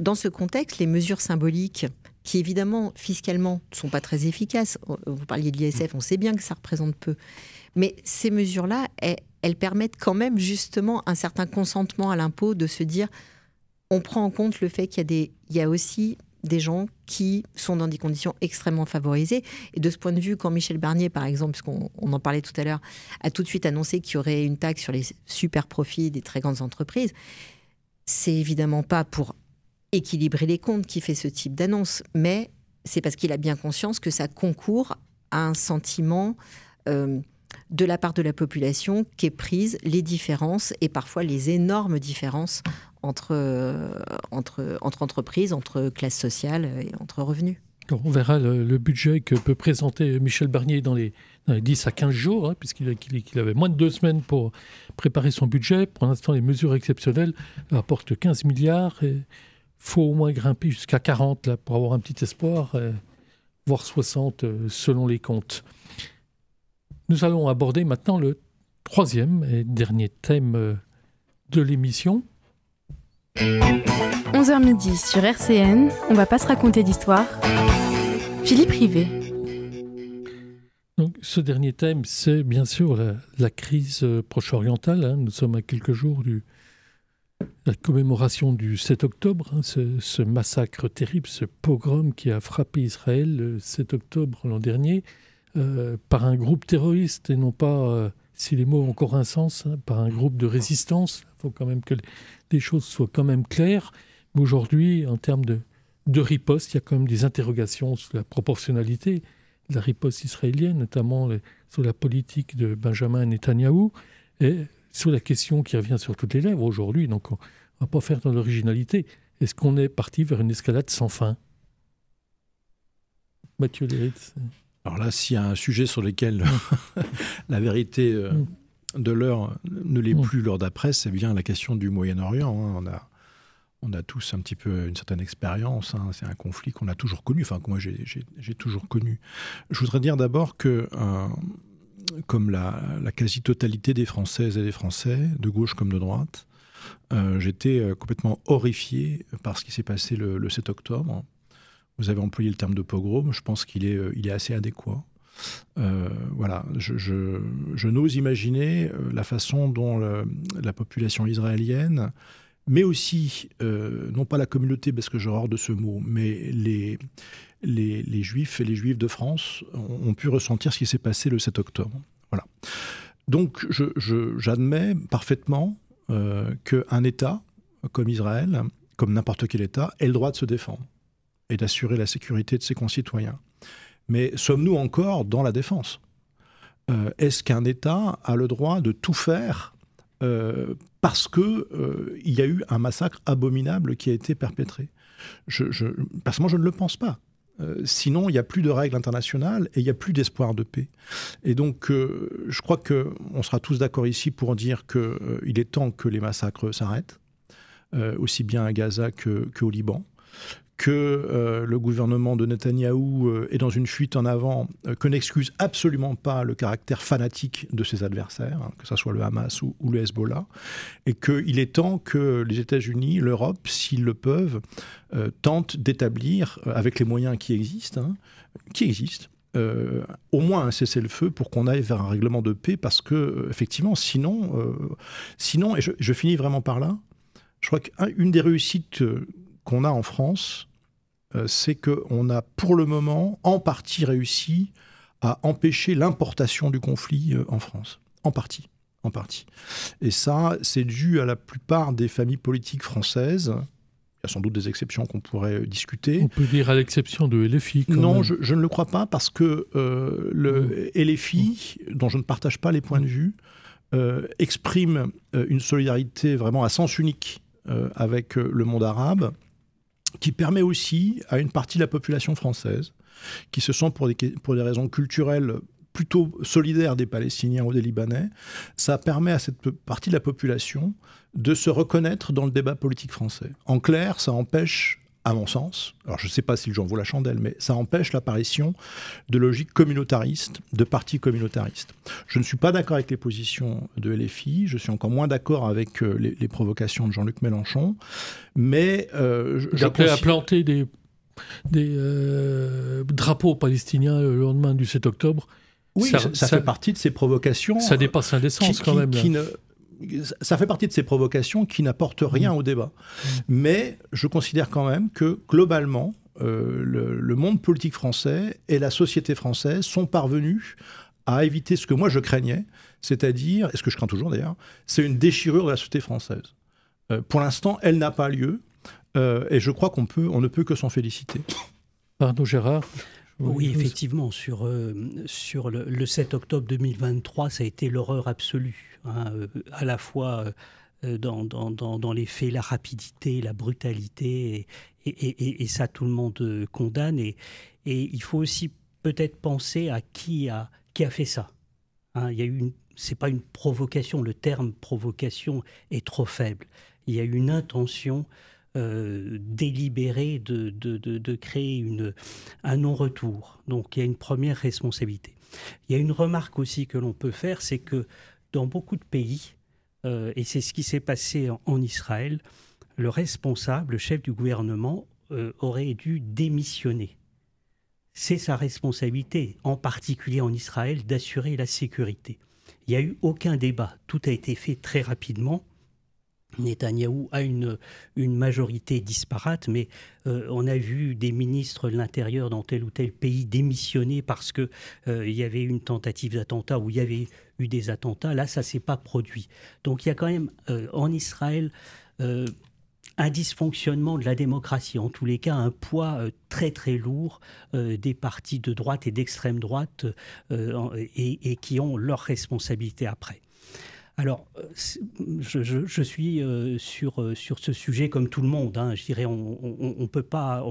dans ce contexte, les mesures symboliques qui évidemment, fiscalement, ne sont pas très efficaces. Vous parliez de l'ISF, on sait bien que ça représente peu. Mais ces mesures-là, elles permettent quand même justement un certain consentement à l'impôt, de se dire, on prend en compte le fait qu'il y a aussi des gens qui sont dans des conditions extrêmement favorisées. Et de ce point de vue, quand Michel Barnier, par exemple, puisqu'on en parlait tout à l'heure, a tout de suite annoncé qu'il y aurait une taxe sur les super profits des très grandes entreprises, c'est évidemment pas pour équilibrer les comptes qu'il fait ce type d'annonce, mais c'est parce qu'il a bien conscience que ça concourt à un sentiment de la part de la population qu'est prise les différences et parfois les énormes différences entre entreprises, entre classes sociales et entre revenus. On verra le budget que peut présenter Michel Barnier dans les 10 à 15 jours, puisqu'il avait moins de 2 semaines pour préparer son budget. Pour l'instant, les mesures exceptionnelles rapportent 15 milliards et faut au moins grimper jusqu'à 40 là, pour avoir un petit espoir, voire 60 selon les comptes. Nous allons aborder maintenant le 3e et dernier thème de l'émission. 11h midi sur RCN, on va pas se raconter d'histoire. Philippe Rivet. Donc, ce dernier thème, c'est bien sûr la crise proche-orientale. Nous sommes à quelques jours de la commémoration du 7 octobre, ce massacre terrible, ce pogrom qui a frappé Israël le 7 octobre l'an dernier, par un groupe terroriste et non pas, si les mots ont encore un sens, par un groupe de résistance. Il faut quand même que les choses soient quand même claires. Mais aujourd'hui, en termes de riposte, il y a quand même des interrogations sur la proportionnalité de la riposte israélienne, notamment sur la politique de Benjamin Netanyahou et sur la question qui revient sur toutes les lèvres aujourd'hui. Donc on ne va pas faire dans l'originalité. Est-ce qu'on est parti vers une escalade sans fin? Mathieu Léritz. Alors là, s'il y a un sujet sur lequel la vérité de l'heure ne l'est plus lors d'après, c'est bien la question du Moyen-Orient. On a tous un petit peu une certaine expérience. C'est un conflit qu'on a toujours connu, enfin que moi j'ai toujours connu. Je voudrais dire d'abord que, comme la quasi-totalité des Françaises et des Français, de gauche comme de droite, j'étais complètement horrifié par ce qui s'est passé le 7 octobre. Vous avez employé le terme de pogrom, je pense qu'il est assez adéquat. Voilà, je n'ose imaginer la façon dont la population israélienne, mais aussi, non pas la communauté, parce que j'ai horreur de ce mot, mais les Juifs et les Juifs de France ont pu ressentir ce qui s'est passé le 7 octobre. Voilà. Donc, j'admets parfaitement qu'un État comme Israël, comme n'importe quel État, ait le droit de se défendre et d'assurer la sécurité de ses concitoyens. Mais sommes-nous encore dans la défense ? Est-ce qu'un État a le droit de tout faire parce qu'il y a eu un massacre abominable qui a été perpétré ? Personnellement, je ne le pense pas. Sinon, il n'y a plus de règles internationales et il n'y a plus d'espoir de paix. Et donc, je crois qu'on sera tous d'accord ici pour dire qu'il est temps que les massacres s'arrêtent, aussi bien à Gaza qu'au Liban, que le gouvernement de Netanyahou est dans une fuite en avant, que n'excuse absolument pas le caractère fanatique de ses adversaires, hein, que ce soit le Hamas ou le Hezbollah, et qu'il est temps que les États-Unis, l'Europe, s'ils le peuvent, tentent d'établir, avec les moyens qui existent, au moins un cessez-le-feu pour qu'on aille vers un règlement de paix, parce que effectivement, sinon, et je finis vraiment par là, je crois qu'une des réussites qu'on a en France, c'est qu'on a pour le moment en partie réussi à empêcher l'importation du conflit en France. En partie. Et ça, c'est dû à la plupart des familles politiques françaises. Il y a sans doute des exceptions qu'on pourrait discuter. On peut dire à l'exception de LFI. Non, je ne le crois pas, parce que le LFI, dont je ne partage pas les points de vue, exprime une solidarité vraiment à sens unique avec le monde arabe, qui permet aussi à une partie de la population française, qui se sent pour des raisons culturelles plutôt solidaires des Palestiniens ou des Libanais, ça permet à cette partie de la population de se reconnaître dans le débat politique français. En clair, ça empêche, à mon sens, alors je ne sais pas si le jour vaut la chandelle, mais ça empêche l'apparition de logiques communautaristes, de partis communautaristes. Je ne suis pas d'accord avec les positions de LFI, je suis encore moins d'accord avec les provocations de Jean-Luc Mélenchon, mais j'appelais à planter des drapeaux palestiniens le lendemain du 7 octobre. Oui, ça fait partie de ces provocations. Ça dépasse l'indécence quand même. Ça fait partie de ces provocations qui n'apportent rien au débat. Mais je considère quand même que, globalement, le monde politique français et la société française sont parvenus à éviter ce que moi je craignais, c'est-à-dire, et ce que je crains toujours d'ailleurs, c'est une déchirure de la société française. Pour l'instant, elle n'a pas lieu, et je crois qu'on ne peut que s'en féliciter. Pardon, Gérard. Oui, effectivement, sur le 7 octobre 2023, ça a été l'horreur absolue, hein, à la fois dans les faits, la rapidité, la brutalité, et ça tout le monde condamne, et il faut aussi peut-être penser à qui a fait ça. Hein, c'est pas une provocation, le terme provocation est trop faible. Il y a eu une intention délibéré de créer un non-retour. Donc il y a une première responsabilité. Il y a une remarque aussi que l'on peut faire, c'est que dans beaucoup de pays, et c'est ce qui s'est passé en Israël, le responsable, le chef du gouvernement, aurait dû démissionner. C'est sa responsabilité, en particulier en Israël, d'assurer la sécurité. Il n'y a eu aucun débat. Tout a été fait très rapidement. Netanyahou a une majorité disparate, mais on a vu des ministres de l'Intérieur dans tel ou tel pays démissionner parce qu'il y avait une tentative d'attentat ou il y avait eu des attentats. Là, ça ne s'est pas produit. Donc il y a quand même en Israël un dysfonctionnement de la démocratie, en tous les cas un poids très très lourd des partis de droite et d'extrême droite et qui ont leurs responsabilités après. Alors, je suis sur ce sujet comme tout le monde. Hein. Je dirais, on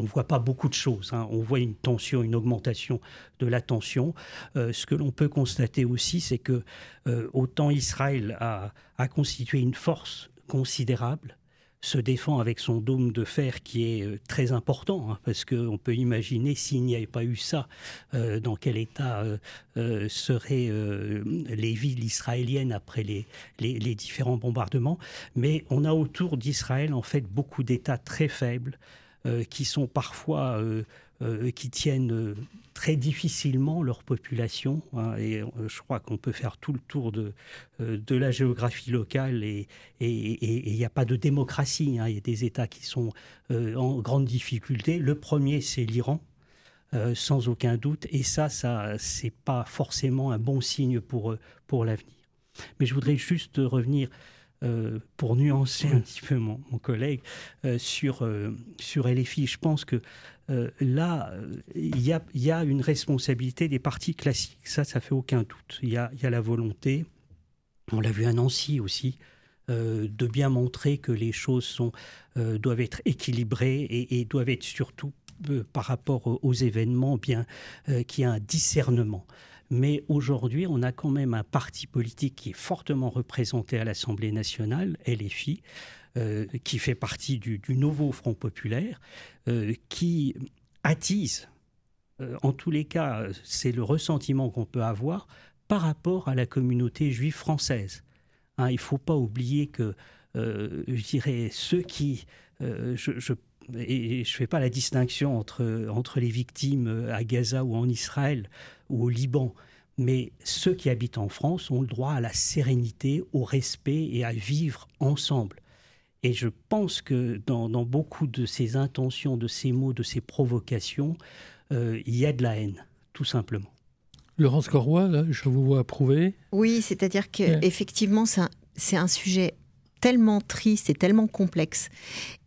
voit pas beaucoup de choses. Hein. On voit une tension, une augmentation de la tension. Ce que l'on peut constater aussi, c'est que autant Israël a constitué une force considérable, se défend avec son dôme de fer qui est très important, hein, parce qu'on peut imaginer s'il n'y avait pas eu ça, dans quel état seraient les villes israéliennes après les différents bombardements. Mais on a autour d'Israël en fait beaucoup d'États très faibles, qui sont parfois qui tiennent très difficilement leur population, hein, et je crois qu'on peut faire tout le tour de la géographie locale et il n'y a pas de démocratie, hein. Il y a des États qui sont en grande difficulté. Le premier, c'est l'Iran, sans aucun doute, et ça c'est pas forcément un bon signe pour l'avenir. Mais je voudrais juste revenir pour nuancer un petit peu mon collègue sur LFI. Je pense que là, il y a une responsabilité des partis classiques. Ça fait aucun doute. Il y a la volonté, on l'a vu à Nancy aussi, de bien montrer que les choses doivent être équilibrées et doivent être surtout par rapport aux événements, bien qu'il y ait un discernement. Mais aujourd'hui, on a quand même un parti politique qui est fortement représenté à l'Assemblée nationale, LFI, qui fait partie du nouveau Front populaire, qui attise, en tous les cas, c'est le ressentiment qu'on peut avoir par rapport à la communauté juive française. Hein, il ne faut pas oublier que, je dirais, ceux qui... et je ne fais pas la distinction entre les victimes à Gaza ou en Israël ou au Liban, mais ceux qui habitent en France ont le droit à la sérénité, au respect et à vivre ensemble. Et je pense que dans beaucoup de ces intentions, de ces mots, de ces provocations, il y a de la haine, tout simplement. Laurence Corroy, là, je vous vois approuver. Oui, c'est-à-dire qu'effectivement, c'est un sujet tellement triste et tellement complexe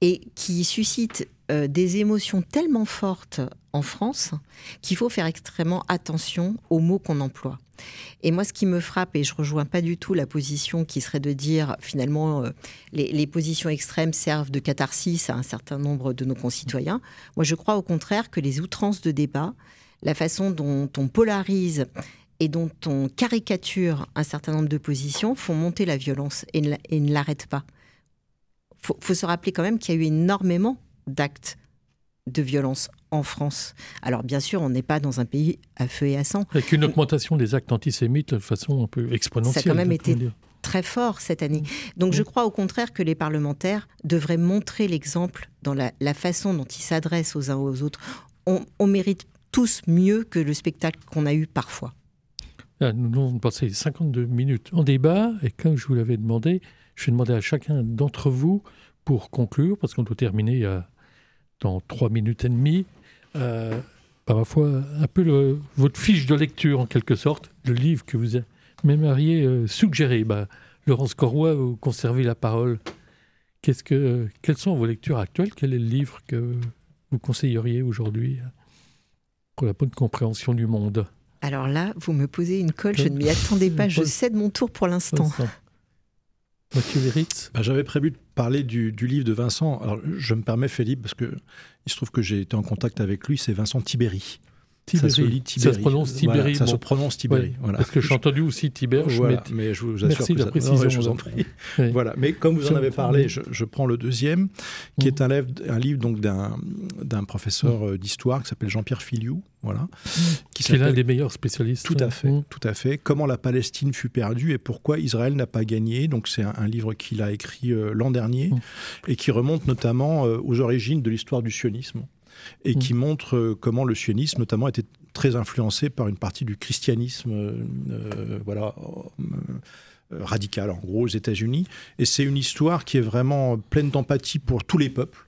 et qui suscite des émotions tellement fortes en France qu'il faut faire extrêmement attention aux mots qu'on emploie. Et moi, ce qui me frappe, et je ne rejoins pas du tout la position qui serait de dire finalement les positions extrêmes servent de catharsis à un certain nombre de nos concitoyens. Moi, je crois au contraire que les outrances de débat, la façon dont on polarise et dont on caricature un certain nombre de positions font monter la violence et ne l'arrêtent pas. Faut se rappeler quand même qu'il y a eu énormément d'actes de violence en France. Alors bien sûr, on n'est pas dans un pays à feu et à sang. Avec une augmentation des actes antisémites de façon un peu exponentielle. Ça a quand même été très fort cette année. Donc je crois au contraire que les parlementaires devraient montrer l'exemple dans la façon dont ils s'adressent aux uns aux autres. On mérite tous mieux que le spectacle qu'on a eu parfois. Là, nous avons passé 52 minutes en débat et comme je vous l'avais demandé, je vais demander à chacun d'entre vous pour conclure, parce qu'on doit terminer dans 3 minutes et demie, par ma foi, un peu votre fiche de lecture en quelque sorte, le livre que vous m'aimeriez suggérer. Laurence Corroy, vous conservez la parole. Quelles sont vos lectures actuelles? Quel est le livre que vous conseilleriez aujourd'hui pour la bonne compréhension du monde? Alors là, vous me posez une colle, je ne m'y attendais pas, je cède mon tour pour l'instant. Mathieu Léritz. J'avais prévu de parler du livre de Vincent. Alors, je me permets, Philippe, parce qu'il se trouve que j'ai été en contact avec lui, c'est Vincent Tibéri. Ça se prononce Tibéri. Voilà, ça se prononce Tibéri. Ouais, voilà. Parce que j'ai entendu aussi Tibère. Voilà, mais je vous assure merci de la précision. Non, je vous en prie. Oui. Voilà. Mais comme vous en avez parlé, je prends le deuxième, qui est un livre donc d'un professeur d'histoire qui s'appelle Jean-Pierre Filiou. Voilà, qui est l'un des meilleurs spécialistes. Tout à fait. Comment la Palestine fut perdue et pourquoi Israël n'a pas gagné. Donc c'est un livre qu'il a écrit l'an dernier et qui remonte notamment aux origines de l'histoire du sionisme et qui montre comment le sionisme notamment était très influencé par une partie du christianisme radical, en gros, aux États-Unis. Et c'est une histoire qui est vraiment pleine d'empathie pour tous les peuples,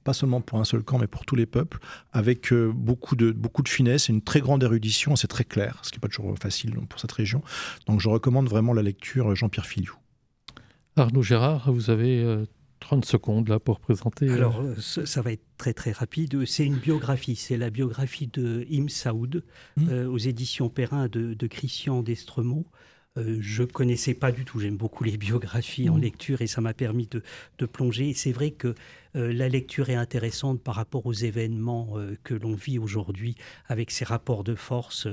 pas seulement pour un seul camp, mais pour tous les peuples, avec beaucoup de finesse et une très grande érudition, c'est très clair, ce qui n'est pas toujours facile pour cette région. Donc je recommande vraiment la lecture Jean-Pierre Filiou. Arnaud Gérard, vous avez 30 secondes là pour présenter. Alors ça va être très très rapide. C'est une biographie, c'est la biographie de Im Saoud aux éditions Perrin de Christian d'Estremaux. Je ne connaissais pas du tout, j'aime beaucoup les biographies en lecture et ça m'a permis de plonger. Et c'est vrai que la lecture est intéressante par rapport aux événements que l'on vit aujourd'hui avec ces rapports de force,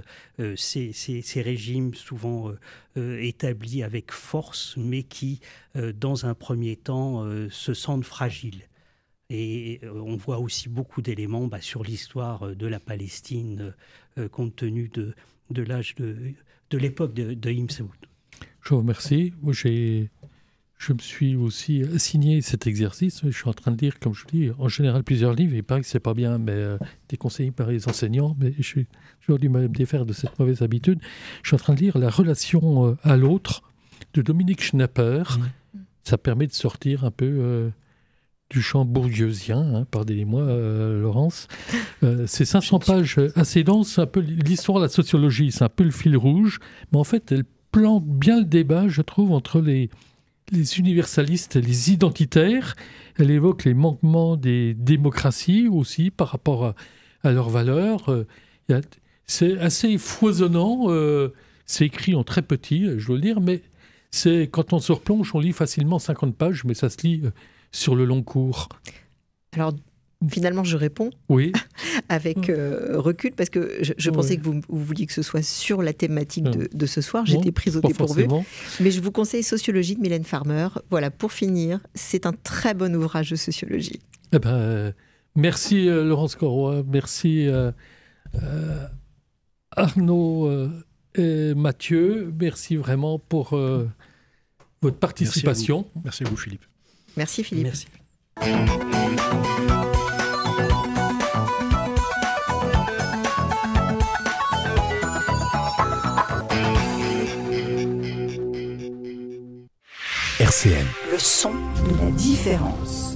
ces régimes souvent établis avec force mais qui, dans un premier temps, se sentent fragiles. Et on voit aussi beaucoup d'éléments sur l'histoire de la Palestine compte tenu de l'âge de l'époque de Im Saoud. Je vous remercie. J'ai je me suis aussi assigné cet exercice. Je suis en train de lire, comme je vous dis, en général plusieurs livres. Il paraît que c'est pas bien, mais déconseillé par les enseignants. Mais j'ai dû me défaire de cette mauvaise habitude. Je suis en train de lire La relation à l'autre de Dominique Schnapper. Ça permet de sortir un peu du champ bourgueusien, pardonnez-moi Laurence. C'est 500 pages assez denses, c'est un peu l'histoire de la sociologie, c'est un peu le fil rouge, mais en fait elle plante bien le débat, je trouve, entre les universalistes et les identitaires. Elle évoque les manquements des démocraties aussi par rapport à leurs valeurs. C'est assez foisonnant, c'est écrit en très petit, je dois le dire, mais quand on se replonge, on lit facilement 50 pages, mais ça se lit sur le long cours. Alors, finalement, je réponds avec recul, parce que je pensais que vous vouliez que ce soit sur la thématique de ce soir. J'étais prise au dépourvu. Mais je vous conseille Sociologie de Mylène Farmer. Voilà, pour finir, c'est un très bon ouvrage de sociologie. Merci Laurence Corroy, merci Arnaud et Mathieu. Merci vraiment pour votre participation. Merci à vous Philippe. Merci Philippe. Merci. RCN. Le son de la différence.